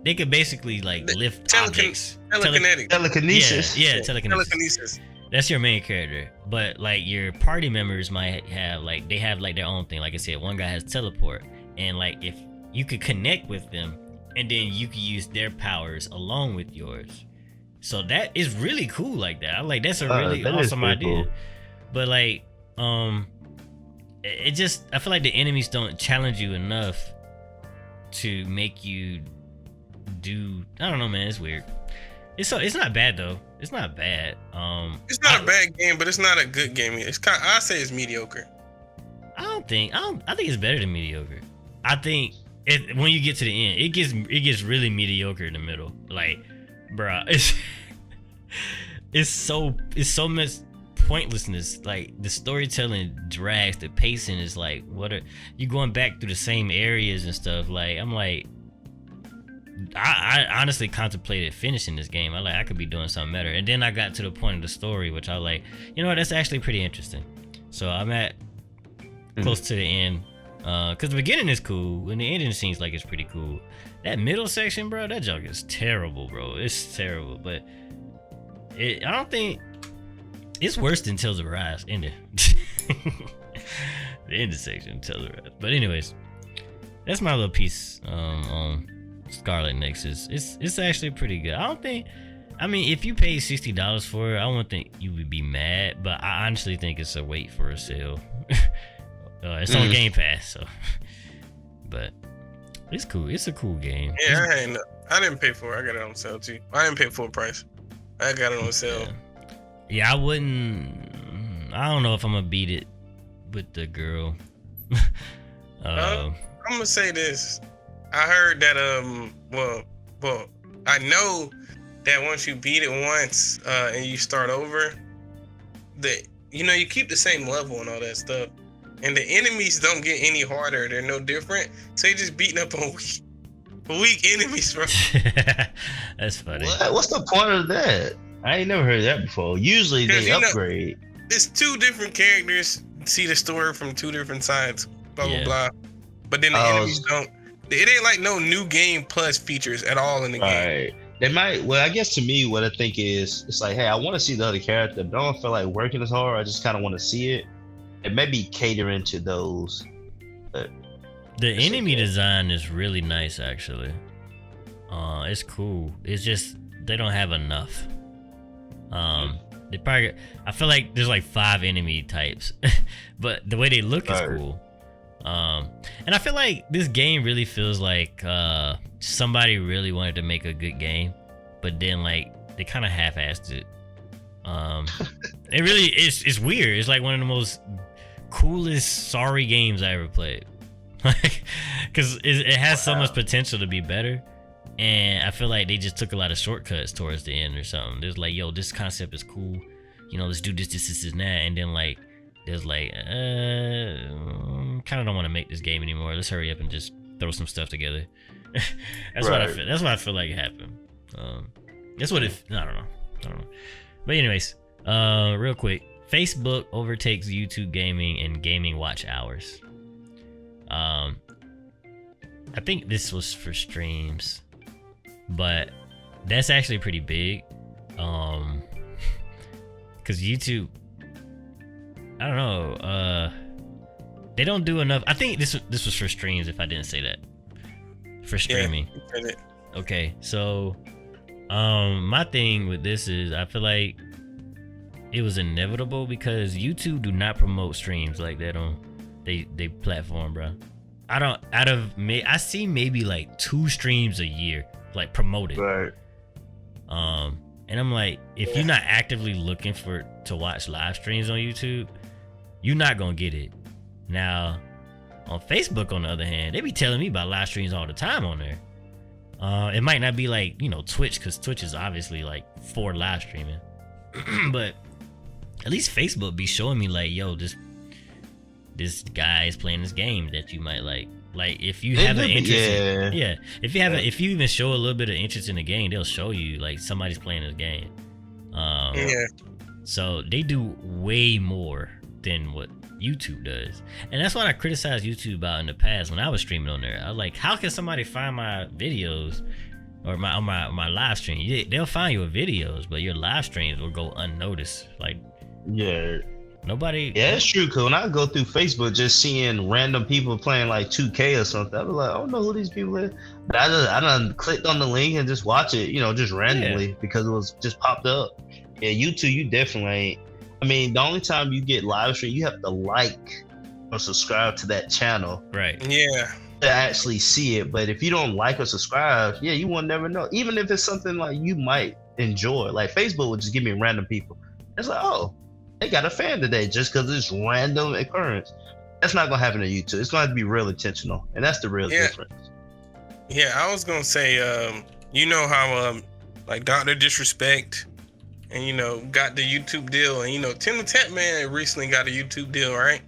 They could basically like lift objects. Telekinesis. Yeah, telekinesis. That's your main character. But like your party members might have like their own thing. Like I said, one guy has teleport, and like if you could connect with them, and then you could use their powers along with yours. So that is really cool like that. That's a really awesome idea. Cool. But like I feel like the enemies don't challenge you enough to make you do. I don't know, man. It's weird. It's not bad though. It's not bad. It's not a bad game, but it's not a good game. I say it's mediocre. I think it's better than mediocre. I think when you get to the end, it gets really mediocre in the middle. Like, bruh, it's so much pointlessness. Like the storytelling drags, the pacing is like, what are you going back through the same areas and stuff? Like, I'm like, I honestly contemplated finishing this game. I could be doing something better, and then I got to the point of the story, which I was like, that's actually pretty interesting. So I'm at close to the end, because the beginning is cool and the ending seems like it's pretty cool. That middle section, bro, that junk is terrible, bro. It's terrible, but I don't think it's worse than Tales of Arise ending. The ending section, Tales of Arise. But anyways, that's my little piece on Scarlet Nexus. It's actually pretty good. If you paid $60 for it, I wouldn't think you would be mad, but I honestly think it's a wait for a sale. It's on Game Pass, so. But it's cool. It's a cool game. Yeah, I didn't pay for it. I got it on sale too. I didn't pay full price. I got it on sale. Yeah, I don't know if I'm gonna beat it with the girl. I'm gonna say this. I heard that well, I know that once you beat it once and you start over, that you keep the same level and all that stuff, and the enemies don't get any harder. They're no different. So you're just beating up on weak enemies, bro. That's funny. What's the point of that? I ain't never heard that before. Usually 'Cause, they upgrade. It's two different characters. See the story from two different sides. Blah Yeah. blah blah. But then the Oh, enemies don't. It ain't like no new game plus features at all in the game. Right. They might. Well, I guess to me, what I think is, it's like, hey, I want to see the other character, but I don't feel like working as hard. I just kind of want to see it. It may be catering to those. But The It's enemy okay. design is really nice, actually. It's cool. It's just they don't have enough. They probably. I feel like there's like 5 enemy types, but the way they look is Right. cool. And I feel like this game really feels like somebody really wanted to make a good game, but then like they kind of half-assed it. It really is. It's weird. It's like one of the most coolest sorry games I ever played. Like, because it has so much potential to be better, and I feel like they just took a lot of shortcuts towards the end or something. There's like, yo, this concept is cool, you know, let's do this and that, and then like there's like, kind of don't want to make this game anymore. Let's hurry up and just throw some stuff together. That's what I Right. feel. That's what I feel like happened. That's what it. I don't know. But anyways, real quick, Facebook overtakes YouTube gaming and gaming watch hours. I think this was for streams, but that's actually pretty big. Cause YouTube, I don't know, they don't do enough. I think this was for streams, if I didn't say that. For streaming. Yeah. Okay, so my thing with this is I feel like it was inevitable because YouTube do not promote streams like that on they platform, bro. I see maybe like 2 streams a year like promoted. right. And I'm like, if you're not actively looking to watch live streams on YouTube, you're not gonna get it. Now, on Facebook, on the other hand, they be telling me about live streams all the time on there. It might not be like, you know, Twitch, because Twitch is obviously like for live streaming. But at least Facebook be showing me like, yo, this guy is playing this game that you might like. Like if you They have do an be- interest, yeah. if you even show a little bit of interest in the game, they'll show you like somebody's playing this game. Yeah. So they do way more than what YouTube does, and that's what I criticized YouTube about in the past when I was streaming on there. I was like, how can somebody find my videos or my live stream? They'll find your videos, but your live streams will go unnoticed. Like Yeah. nobody. Yeah, it's true. Cause when I go through Facebook, just seeing random people playing like 2K or something, I was like, I don't know who these people are. But I done clicked on the link and just watch it, you know, just randomly because it was just popped up. Yeah, YouTube, you definitely ain't. I mean, the only time you get live stream, you have to like or subscribe to that channel Right. Yeah. to actually see it. But if you don't like or subscribe, yeah, you will never know. Even if it's something like you might enjoy, like Facebook would just give me random people. It's like, oh, they got a fan today just because it's random occurrence. That's not gonna happen on YouTube. It's gonna have to be real intentional, and that's the real difference. Yeah, I was gonna say, you know how like Dr. Disrespect and you know got the YouTube deal, and you know Tim the Tap Man recently got a YouTube deal, right?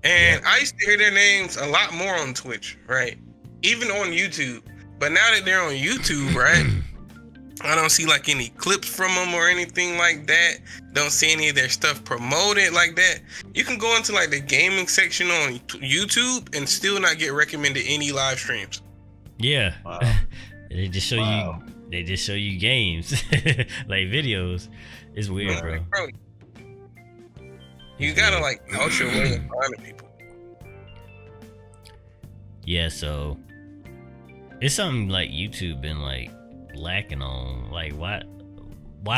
And I used to hear their names a lot more on Twitch, right? Even on YouTube. But now that they're on YouTube, right? I don't see like any clips from them or anything like that. Don't see any of their stuff promoted like that. You can go into like the gaming section on YouTube and still not get recommended any live streams. Yeah. Wow. They just show Wow. you. They just show you games, like videos. It's weird, bro. Bro, you It's gotta weird. like out your way of finding people. Yeah, so it's something like YouTube been like lacking on. Like why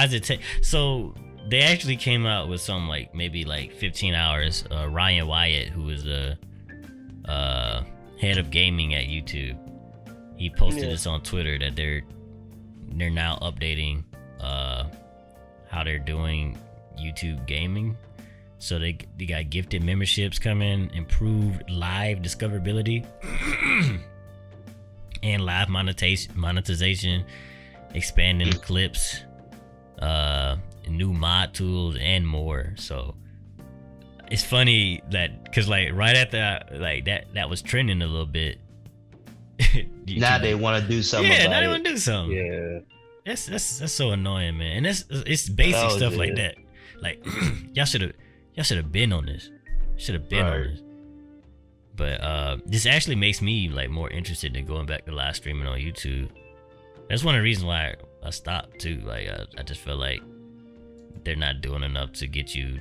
does it take so they actually came out with some like maybe like 15 hours. Ryan Wyatt, who is the head of gaming at YouTube, he posted this on Twitter that they're now updating how they're doing YouTube gaming. So they got gifted memberships coming, improved live discoverability, and live monetization, expanding clips, new mod tools, and more. So it's funny that because like right after like that was trending a little bit. Now they want to do something. Yeah, about now they it. want to do something. Yeah. That's so annoying, man. And it's basic stuff like that. Like y'all should have been on this. Should have been on this. But this actually makes me like more interested in going back to live streaming on YouTube. That's one of the reasons why I stopped too. Like I just feel like they're not doing enough to get you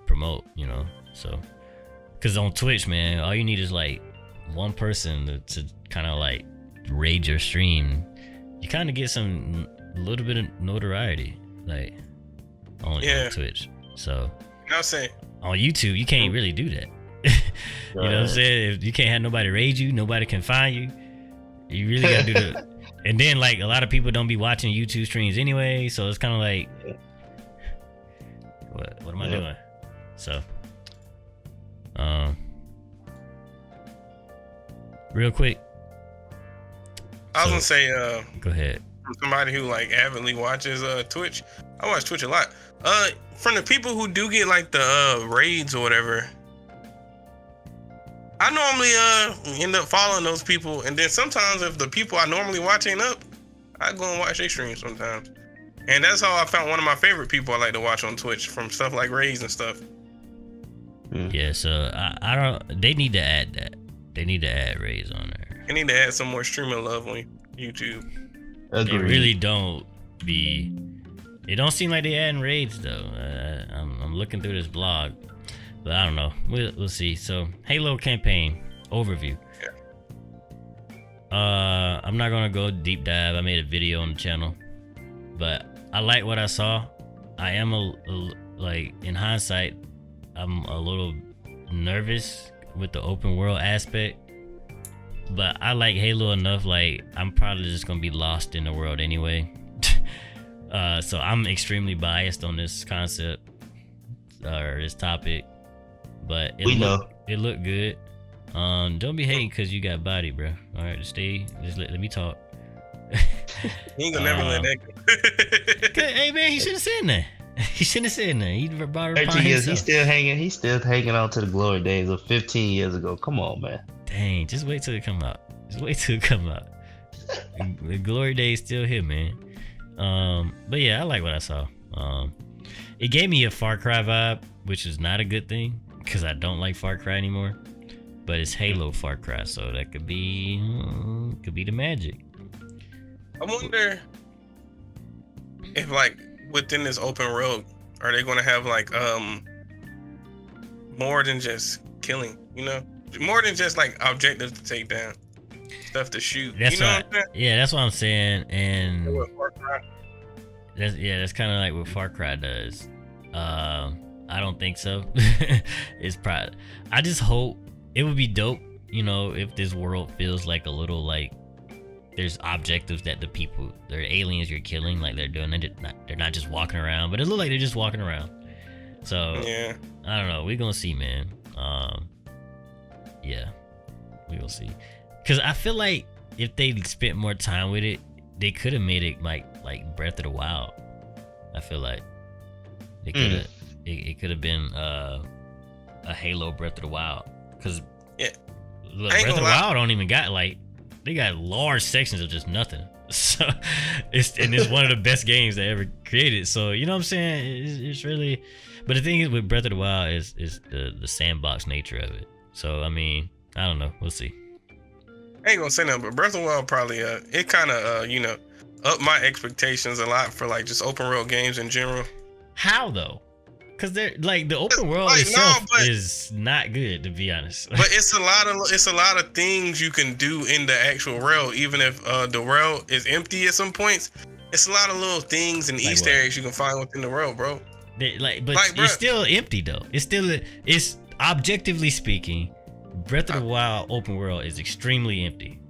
promote, you know. So because on Twitch, man, all you need is like one person to kind of like raid your stream. You kind of get a little bit of notoriety like on Twitch. So I'll say on YouTube you can't really do that. You know what I'm saying? If you can't have nobody raid you, nobody can find you. You really gotta do the. And then like a lot of people don't be watching YouTube streams anyway, so it's kind of like, what am I doing? So, real quick. I was gonna say, go ahead. From somebody who like avidly watches Twitch, I watch Twitch a lot. From the people who do get like the raids or whatever, I normally end up following those people, and then sometimes if the people I normally watch ain't up, I go and watch their streams sometimes. And that's how I found one of my favorite people I like to watch on Twitch from stuff like raids and stuff. Yeah, so I don't. They need to add that. They need to add raids on there. They need to add some more streaming love on YouTube. They really don't be. It don't seem like they adding raids though. I'm looking through this blog, but I don't know. We'll see. So Halo campaign overview. Yeah. I'm not gonna go deep dive. I made a video on the channel, but I like what I saw. I am like in hindsight, I'm a little nervous with the open world aspect, but I like Halo enough. Like I'm probably just gonna be lost in the world anyway. So I'm extremely biased on this concept or this topic, but it looked good. Don't be hating because you got body, bro. All right, just let me talk. He ain't gonna never let that go. Hey man, he should have said that. He shouldn't have said that. He brought it upon 13 years, himself. he's still hanging on to the glory days of 15 years ago. Come on, man. Dang, just wait till it come out. The glory days still here, man. But yeah, I like what I saw. It gave me a Far Cry vibe, which is not a good thing because I don't like Far Cry anymore. But it's Halo Far Cry, so that could be the magic. I wonder if like within this open world, are they gonna have like more than just killing? You know, more than just like objectives to take down, stuff to shoot. That's that's what I'm saying. And Far Cry. That's kind of like what Far Cry does. I don't think so. It's probably. I just hope it would be dope, you know, if this world feels like a little like there's objectives that they're aliens you're killing, like they're doing. They're not just walking around, but it looks like they're just walking around. So yeah, I don't know. We're gonna see, man. Yeah, we will see. Cause I feel like if they spent more time with it, they could have made it like Breath of the Wild. I feel like they could have. It could have been a Halo Breath of the Wild. Cause look, Breath of the Wild don't even got like they got large sections of just nothing. So it's one of the best games they ever created. So you know what I'm saying? It's really. But the thing is with Breath of the Wild is the sandbox nature of it. So I mean, I don't know. We'll see. I ain't gonna say nothing, but Breath of the Wild probably it kind of you know, upped my expectations a lot for like just open world games in general. How though? Because they're like the open world itself is not good, to be honest. But it's a lot of things you can do in the actual world, even if the world is empty at some points. It's a lot of little things and like Easter eggs you can find within the world, bro. It's still empty though. It's objectively speaking, Breath of the Wild open world is extremely empty.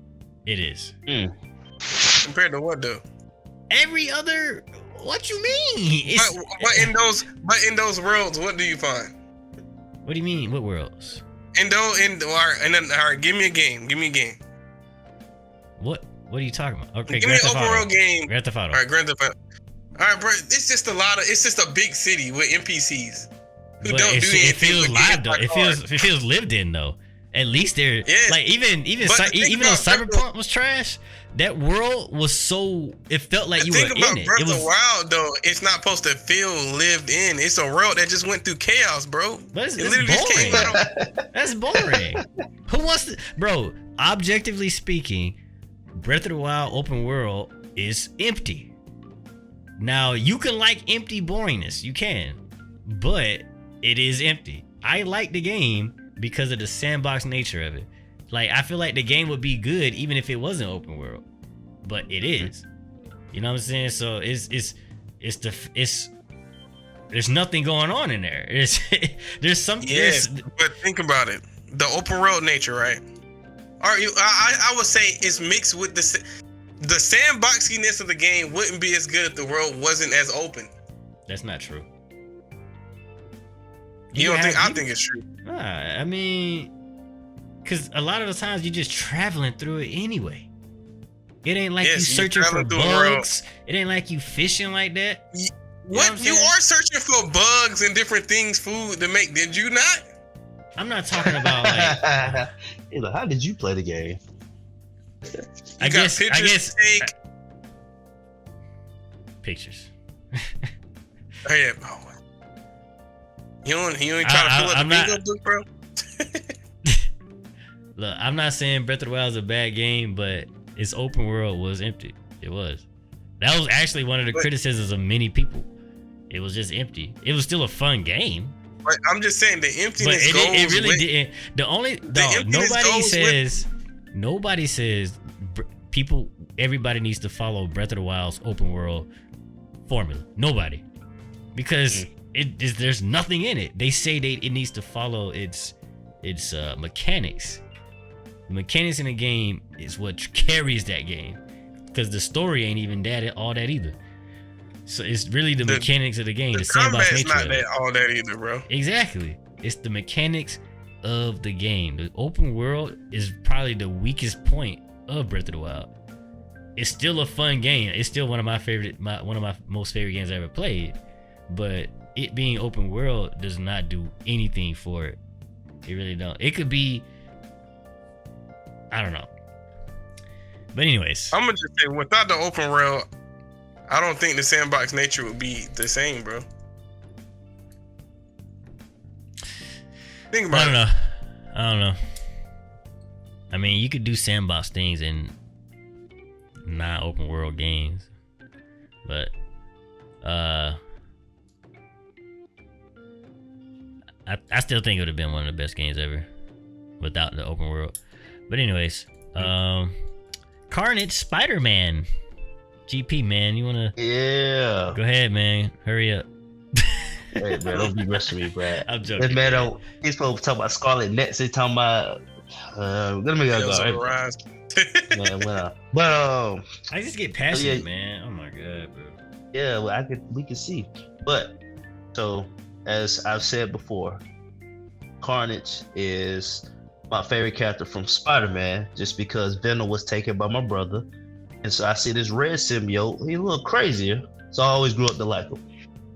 It is. Compared to what though? Every other. What you mean? But in those worlds, what do you find? What do you mean? What worlds? All right, give me a game. What are you talking about? Okay, give me an open world game. Grand Theft Auto. All right, Grand Theft Auto. All right, bro. It's just a big city with NPCs who don't do anything. It feels live though. It feels lived in though. At least they're Yes. like even But the thing even though about Breath of- Cyberpunk was trash, that world was so it felt like you were Think about in it. Breath It of the was, Wild though. It's not supposed to feel lived in. It's a world that just went through chaos, bro. but it's It literally just came boring. out of That's boring. Who wants to, bro? Objectively speaking, Breath of the Wild open world is empty. Now you can like empty boringness, you can, but it is empty. I like the game because of the sandbox nature of it. Like I feel like the game would be good even if it wasn't open world, but it is. You know what I'm saying? So it's there's nothing going on in there. There's something. Yes, but think about it. The open world nature, right? I would say it's mixed with the sandboxiness of the game wouldn't be as good if the world wasn't as open. That's not true. You don't think? I think it's true. I mean, because a lot of the times you're just traveling through it anyway. It ain't like you searching for bugs. It ain't like you fishing like that. What you are searching for bugs and different things, food to make? Did you not? I'm not talking about like. Hey, look, how did you play the game? I guess pictures to take. Pictures. Oh yeah. Oh. You ain't trying to pull up the bingo book, bro. Look, I'm not saying Breath of the Wild is a bad game, but its open world was empty. It was. That was actually one of the criticisms of many people. It was just empty. It was still a fun game. But I'm just saying the emptiness but it really didn't. Nobody says everybody needs to follow Breath of the Wild's open world formula. Nobody, because there's nothing in it. They say it needs to follow its mechanics. The mechanics in the game is what carries that game, because the story ain't even all that either. So it's really the mechanics of the game. The sandbox nature combat's not all that either, bro. Exactly. It's the mechanics of the game. The open world is probably the weakest point of Breath of the Wild. It's still a fun game. It's still one of my most favorite games I ever played. But it being open world does not do anything for it. It really don't. It could be, I don't know. But anyways, I'm gonna just say, without the open world, I don't think the sandbox nature would be the same, bro. Think about it. I don't know. I mean, you could do sandbox things in not open world games, but I still think it would have been one of the best games ever without the open world. But anyways, Carnage Spider-Man. GP, man, you wanna? Yeah. Go ahead, man. Hurry up. Hey, man, don't be rushing me, Brad. I'm joking. This man, he's supposed to talk about Scarlet Nets. He's talking about. Let me go. Right? Man, but I just get passionate, man. Oh my god, bro. Yeah, well, we can see. But so, as I've said before, Carnage is my favorite character from Spider-Man, just because Venom was taken by my brother. And so I see this red symbiote. He's a little crazier. So I always grew up to like him.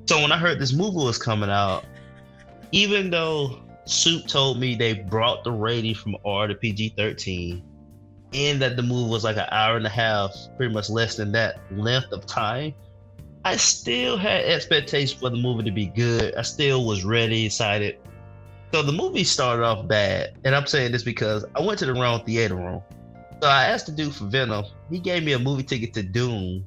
So when I heard this movie was coming out, even though Soup told me they brought the rating from R to PG-13, and that the movie was like an hour and a half, pretty much less than that length of time, I still had expectations for the movie to be good. I still was ready, excited. So the movie started off bad. And I'm saying this because I went to the wrong theater room. So I asked the dude for Venom. He gave me a movie ticket to Doom.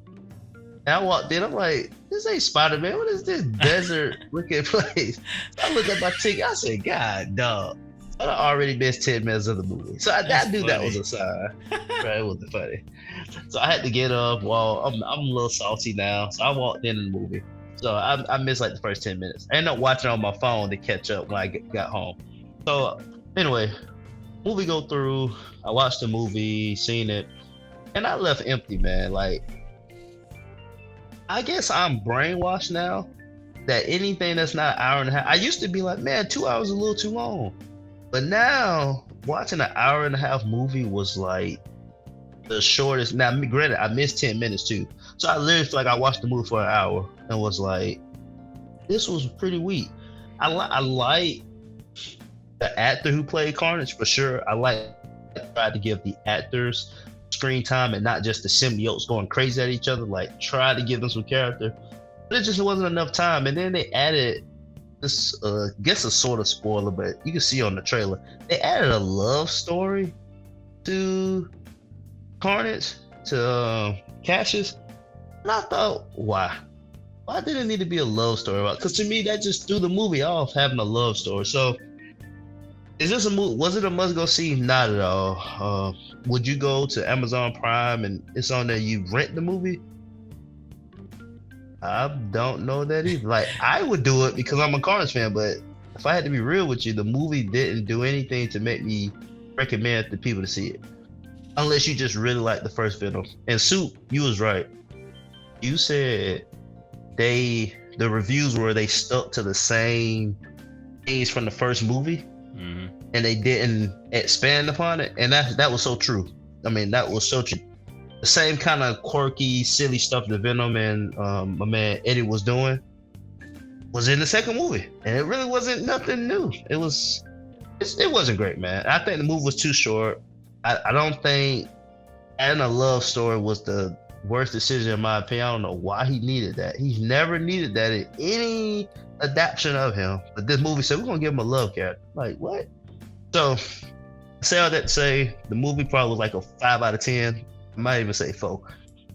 And I walked in, I'm like, this ain't Spider-Man. What is this desert looking place? I looked at my ticket. I said, God, dog. I already missed 10 minutes of the movie. So I knew that was a sign. Right? It wasn't funny. So I had to get up. Well, I'm a little salty now. So I walked in the movie. So I missed like the first 10 minutes. I ended up watching on my phone to catch up when I got home. So anyway, movie go through. I watched the movie, seen it, and I left empty, man. Like, I guess I'm brainwashed now that anything that's not an hour and a half. I used to be like, man, 2 hours is a little too long. But now watching an hour and a half movie was like the shortest. Now, granted, I missed 10 minutes too. So I literally feel like I watched the movie for an hour and was like, this was pretty weak. I like the actor who played Carnage for sure. I tried to give the actors screen time and not just the symbiotes going crazy at each other. Like try to give them some character, but it just wasn't enough time. And then they added this, guess a sort of spoiler, but you can see on the trailer they added a love story to Carnage to Cassius, and I thought, why? Why did it need to be a love story about? Because to me, that just threw the movie off having a love story. So, is this a movie? Was it a must go see? Not at all. Would you go to Amazon Prime and it's on there? You rent the movie? I don't know that either. Like, I would do it because I'm a Carnage fan, but if I had to be real with you, the movie didn't do anything to make me recommend to people to see it, unless you just really like the first Venom. And Soup, you was right. You said the reviews were they stuck to the same things from the first movie, and they didn't expand upon it, and that was so true. I mean, that was so true. The same kind of quirky, silly stuff that Venom and my man Eddie was doing was in the second movie, and it really wasn't nothing new. It wasn't great, man. I think the movie was too short. I don't think adding a love story was the worst decision in my opinion. I don't know why he needed that. He's never needed that in any adaptation of him. But this movie said we're gonna give him a love character. Like what? So I say all that to say the movie probably was like a 5 out of 10. I might even say 4,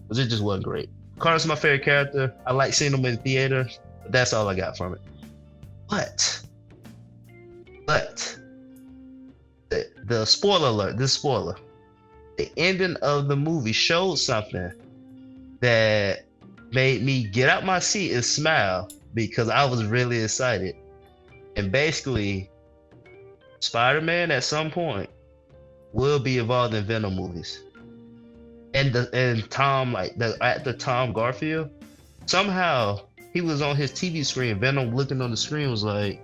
because it just wasn't great. Carter's my favorite character. I like seeing him in theater, but that's all I got from it. But the spoiler alert, this spoiler, the ending of the movie showed something that made me get out my seat and smile because I was really excited. And basically, Spider-Man at some point will be involved in Venom movies. And Tom, like the actor Tom Garfield, somehow he was on his TV screen. Venom looking on the screen was like,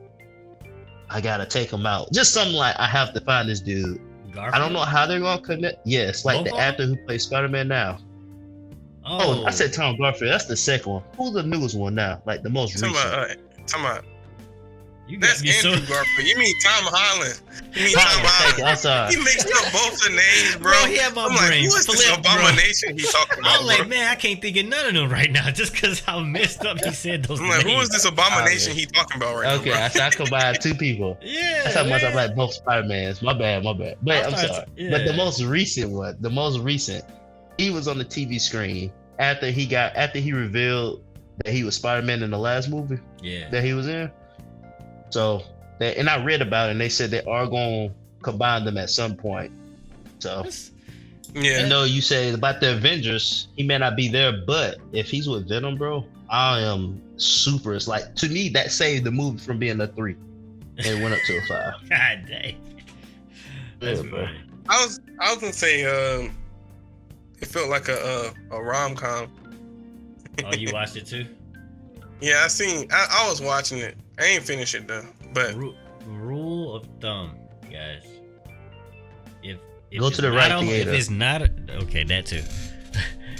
I gotta take him out. Just something like, I have to find this dude. Garfield? I don't know how they're gonna connect. Yes, like the actor who plays Spider-Man now. Oh, I said Tom Garfield. That's the second one. Who's the newest one now? Like the most recent. That's Andrew Garfield. You mean Tom Holland? You mean Tom Holland? I'm sorry. He mixed up both the names, bro. He had my I'm brain. Like, who is this abomination he talking about? I'm like, man, I can't think of none of them right now just because how messed up he said those names. I'm like, who is this abomination he talking about right now? Okay, I combined 2 people. Yeah. That's how much I like both Spider-Mans. My bad. But I'm sorry. Yeah. But the most recent one, he was on the TV screen after he revealed that he was Spider-Man in the last movie. Yeah. That he was in. So, and I read about it, and they said they are going to combine them at some point. So, yeah. I know you said about the Avengers, he may not be there, but if he's with Venom, bro, I am super. It's like, to me, that saved the movie from being a 3 and went up to a 5. God dang. That's funny. I was gonna say, it felt like a rom-com. Oh, you watched it too? Yeah, I was watching it. I ain't finished it though. But rule of thumb, guys. If go to the right theater. If it's not okay, that too.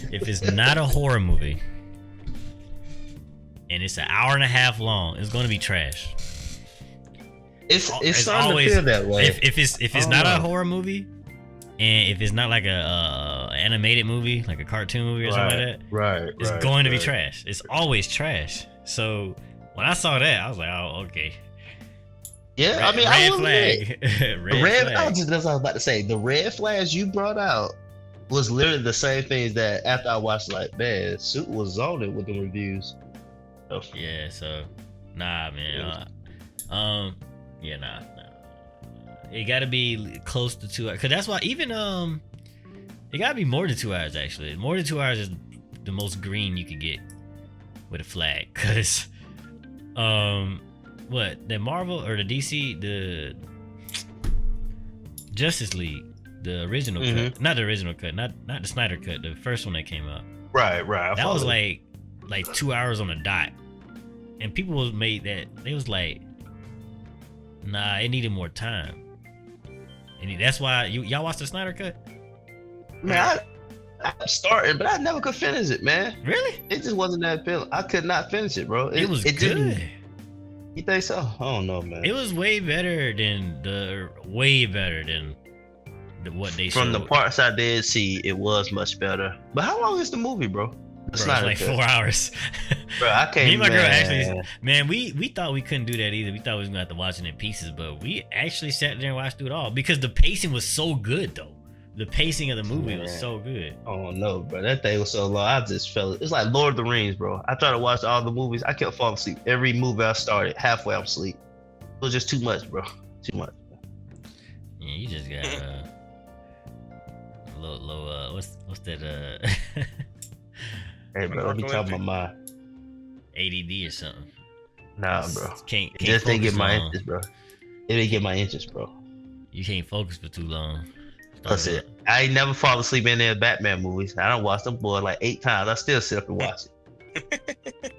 If it's not a horror movie and it's an hour and a half long, it's gonna be trash. It's starting to feel that way. If it's not a horror movie, and if it's not like a animated movie, like a cartoon movie or something like that, it's going to be trash. It's always trash. So when I saw that, I was like, oh, okay. Yeah, I mean, red flag. Red flag. That's what I was about to say. The red flags you brought out was literally the same things that after I watched, like, man, Suit was on it with the reviews. So. Yeah, so nah, man. Yeah, nah. It got to be close to 2 hours, cause that's why even it got to be more than 2 hours actually. More than 2 hours is the most green you could get with a flag, cause what the Marvel or the DC, the Justice League, the original cut, not the original cut, not the Snyder cut, the first one that came out. Right. That was like 2 hours on a dot, and people made that. They was like, nah, it needed more time. And that's why y'all watched the Snyder cut? Man, I started, but I never could finish it, man. Really? It just wasn't that appealing. I could not finish it, bro. It was good. You think so? I don't know, man. It was way better than what they From showed. the parts I did see, it was much better. But how long is the movie, bro? Bro, it's like 4 hours. Bro, I can't. Me and my girl actually, man. man, we thought we couldn't do that either. We thought we was gonna have to watch it in pieces, but we actually sat there and watched through it all because the pacing was so good, though. The pacing of the movie was so good. Oh no, bro, that thing was so long. I just felt it's like Lord of the Rings, bro. I tried to watch all the movies. I kept falling asleep. Every movie I started, halfway I'm asleep. It was just too much, bro. Too much. Yeah, you just got low. What's that? Hey, bro, let me talk my mind. ADD or something. Nah, bro. Can't Just didn't get my long. interest, bro. It didn't get my interest, bro. You can't focus for too long. That's it. I ain't never fall asleep in their Batman movies. I don't watch them boy like 8 times. I still sit up and watch it.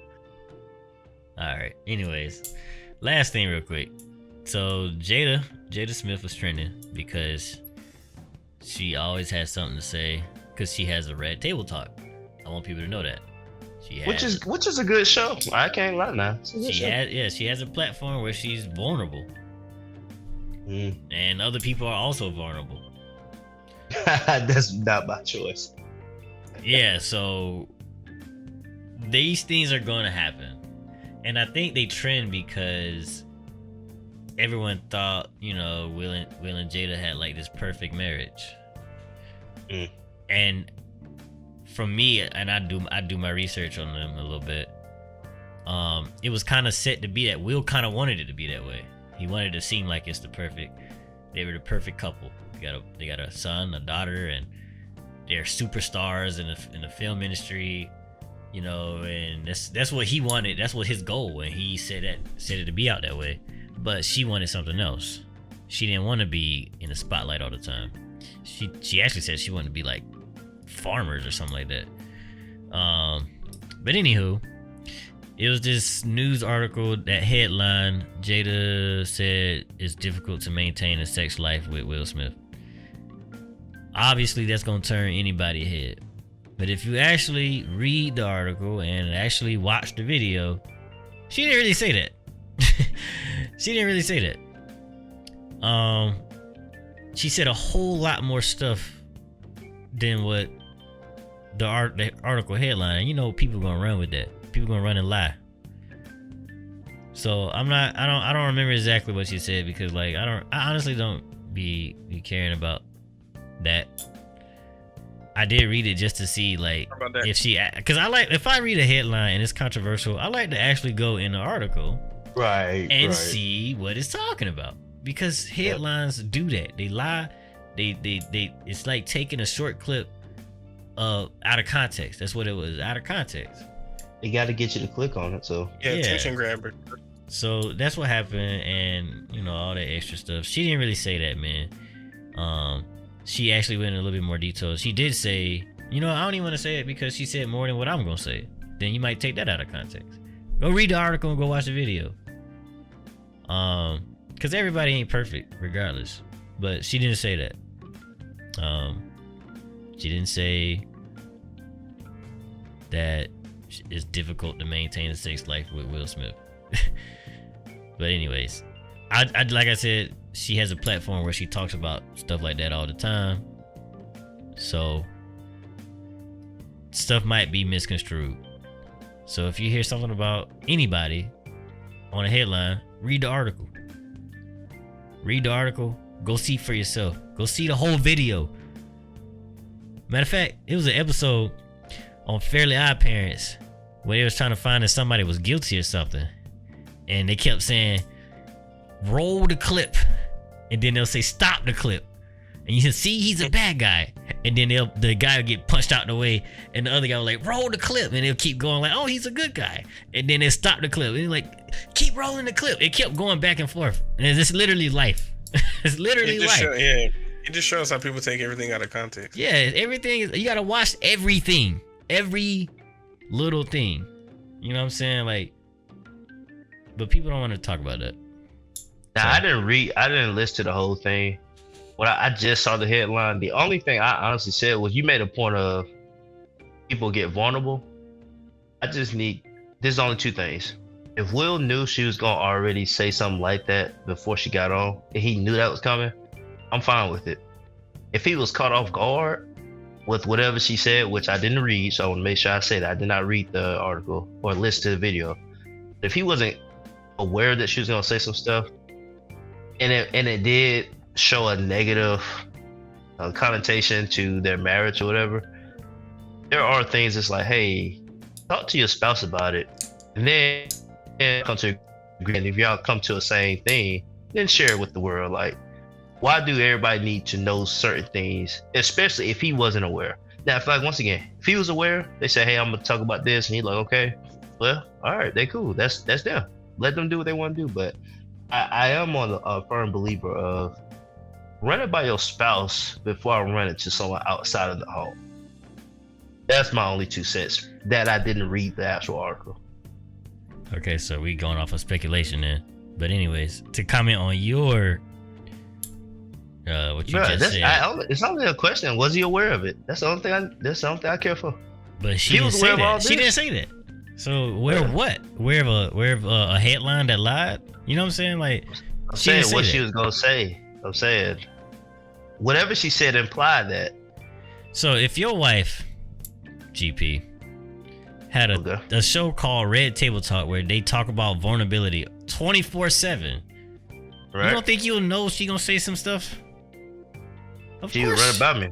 All right. Anyways, last thing real quick. So Jada Smith was trending because she always has something to say because she has a red table talk. I want people to know that. Which is a good show. I can't lie now. She has a platform where she's vulnerable. And other people are also vulnerable. That's not my choice. Yeah, so these things are going to happen. And I think they trend because everyone thought, Will and Jada had like this perfect marriage. And from me, and I do my research on them a little bit. It was kind of set to be that. Will kind of wanted it to be that way. He wanted it to seem like they were the perfect couple. They got a son, a daughter, and they're superstars in the film industry. And that's what he wanted. That's what his goal when he said it to be out that way. But she wanted something else. She didn't want to be in the spotlight all the time. She actually said she wanted to be like farmers or something like that. But anywho, it was this news article that headline: Jada said it's difficult to maintain a sex life with Will Smith. Obviously, that's gonna turn anybody's head. But if you actually read the article and actually watch the video, she didn't really say that. She didn't really say that. She said a whole lot more stuff than what the article headline. People gonna run with that. People gonna run and lie. So I don't remember exactly what she said because I honestly don't be caring about that. I did read it just to see if because if I read a headline and it's controversial, I like to actually go in the article and see what it's talking about, because headlines do that. They lie. They it's like taking a short clip out of context. That's what it was, out of context. They got to get you to click on it, so attention grabber. So that's what happened, and all that extra stuff. She didn't really say that, man. She actually went in a little bit more detail. She did say, I don't even want to say it because she said more than what I'm gonna say. Then you might take that out of context. Go read the article and go watch the video. Because everybody ain't perfect, regardless. But she didn't say that. She didn't say that it's difficult to maintain a sex life with Will Smith. But anyways, I like I said, she has a platform where she talks about stuff like that all the time. So stuff might be misconstrued. So if you hear something about anybody on a headline, read the article. Read the article. Go see for yourself. Go see the whole video. Matter of fact, it was an episode on Fairly Odd Parents where they was trying to find that somebody was guilty or something, and they kept saying, roll the clip, and then they'll say stop the clip, and you can see he's a bad guy, and then the guy will get punched out the way, and the other guy will like roll the clip, and they'll keep going like, oh, he's a good guy, and then they'll stop the clip, and they're like, keep rolling the clip. It kept going back and forth, and it's literally life. It's literally life. It just shows how people take everything out of context. Yeah, everything is, you gotta watch everything, every little thing. You know what I'm saying? But people don't want to talk about that. Now, I didn't listen to the whole thing. I just saw the headline. The only thing I honestly said was, you made a point of people get vulnerable. There's only two things. if Will knew she was gonna already say something like that before she got on, and he knew that was coming, I'm fine with it. If he was caught off guard with whatever she said, which I didn't read, so I want to make sure I say that I did not read the article or listen to the video. If he wasn't aware that she was gonna say some stuff, and it did show a negative connotation to their marriage or whatever, there are things that's like, hey, talk to your spouse about it, and then come to agreement. If y'all come to a same thing, then share it with the world. Like, why do everybody need to know certain things, especially if he wasn't aware? Now, if, like, once again, if he was aware, they say, hey, I'm gonna talk about this, and he's like, okay, well, all right, they cool. That's them. Let them do what they want to do. But I am on a firm believer of run it by your spouse before I run it to someone outside of the home. That's my only 2 cents. That I didn't read the actual article. Okay, so we going off of speculation then. But anyways, to comment on your what you just said. It's only a question. Was he aware of it? That's the only thing I care for. But she didn't say that. She didn't say that. So aware of what? Aware of a headline that lied? You know what I'm saying? Like, I'm saying what she was gonna say. I'm saying whatever she said implied that. So if your wife, GP, had a show called Red Table Talk where they talk about vulnerability 24/7, right? You don't think you'll know she gonna say some stuff? She would run it by me.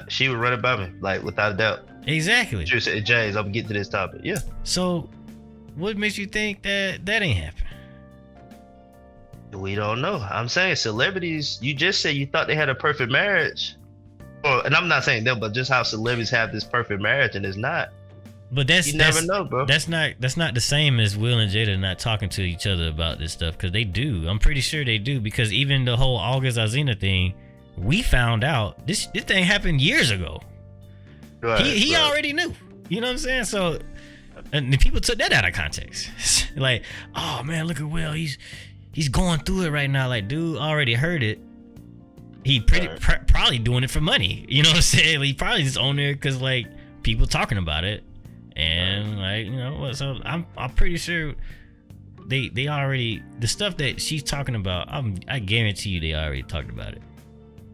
She would run it by me, like, without a doubt. Exactly. She would say, James, I'm getting to this topic. Yeah. So, what makes you think that ain't happening? We don't know. I'm saying celebrities. You just said you thought they had a perfect marriage, and I'm not saying them, but just how celebrities have this perfect marriage, and it's not. But you never know, bro. That's not the same as Will and Jada not talking to each other about this stuff, because they do. I'm pretty sure they do, because even the whole August Alsina thing, we found out this thing happened years ago. Right, he already knew. You know what I'm saying? So, and the people took that out of context. Like, oh man, look at Will. He's going through it right now. Like, dude already heard it. He probably doing it for money. You know what I'm saying? He probably just on there because, like, people talking about it. And, like, you know, so I'm pretty sure they already, the stuff that she's talking about, I guarantee you they already talked about it.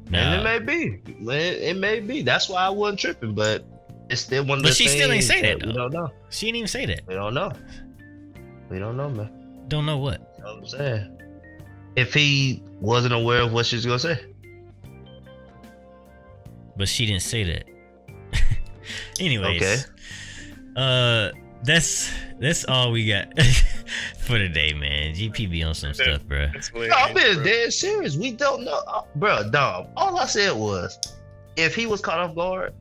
Now, and it may be. That's why I wasn't tripping, but it's still one of the things. But she still ain't say that, though. We don't know. She didn't even say that. We don't know, man. Don't know what? You know what I'm saying? If he wasn't aware of what she's gonna say. But she didn't say that. Anyways. Okay. That's all we got for today, man. GP be on some stuff, bro. No, I'm being dead serious. We don't know, bro. Dom. All I said was, if he was caught off guard,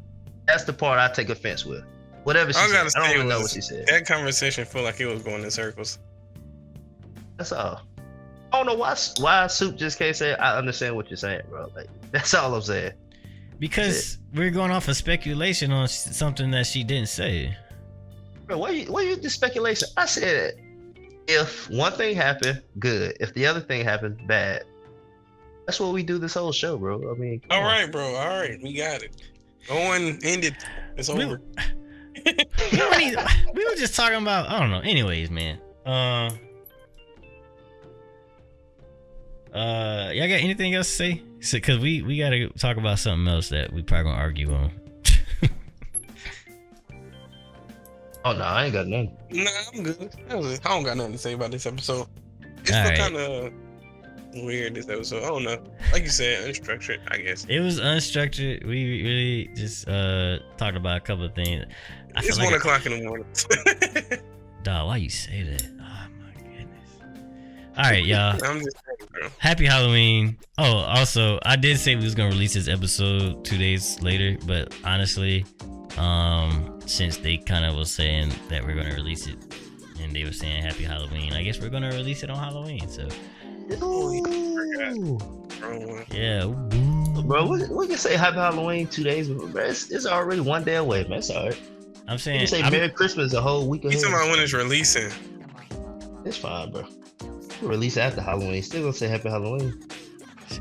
that's the part I take offense with. Whatever she said, I don't even know what she said. That conversation felt like it was going in circles. That's all. I don't know why Soup just can't say I understand what you're saying, bro. Like, that's all I'm saying. Because we're going off of speculation on something that she didn't say. Bro, why you the speculation? I said if one thing happened, good. If the other thing happened, bad. That's what we do this whole show, bro. I mean, all right, bro. All right, we got it. Go and end it. It's over. We were just talking about, I don't know. Anyways, man. Y'all got anything else to say? Because we gotta talk about something else that we probably gonna argue on. Oh no, I ain't got nothing. Nah, I'm good. I don't got nothing to say about this episode. It's still kind of weird, this episode. I don't know. Like you said, unstructured, I guess. It was unstructured. We really just talked about a couple of things. It's 1 o'clock in the morning. Dawg, why you say that? Oh my goodness. All right, y'all. I'm just saying, bro. Happy Halloween. Oh, also, I did say we was gonna release this episode 2 days later, but honestly, since they kind of was saying that we're gonna release it, and they were saying Happy Halloween, I guess we're gonna release it on Halloween. So, yeah, bro, we can say Happy Halloween 2 days, bro. It's already 1 day away, man. It's alright. I'm saying, you can say Merry Christmas a whole week ahead. You talking about when it's releasing? It's fine, bro. We'll release after Halloween. Still gonna say Happy Halloween.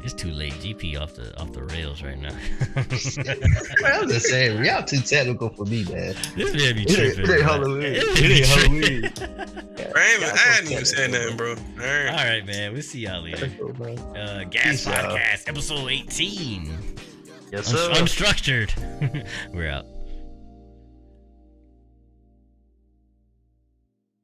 It's too late. GP off the rails right now. I'm just saying, y'all too technical for me, man. This man be tripping. It ain't Halloween. It ain't Halloween. I hadn't even said nothing, bro. All right. All right, man. We'll see y'all later. Gas Peace out. Podcast, episode 18. Yes, sir. Unstructured. We're out.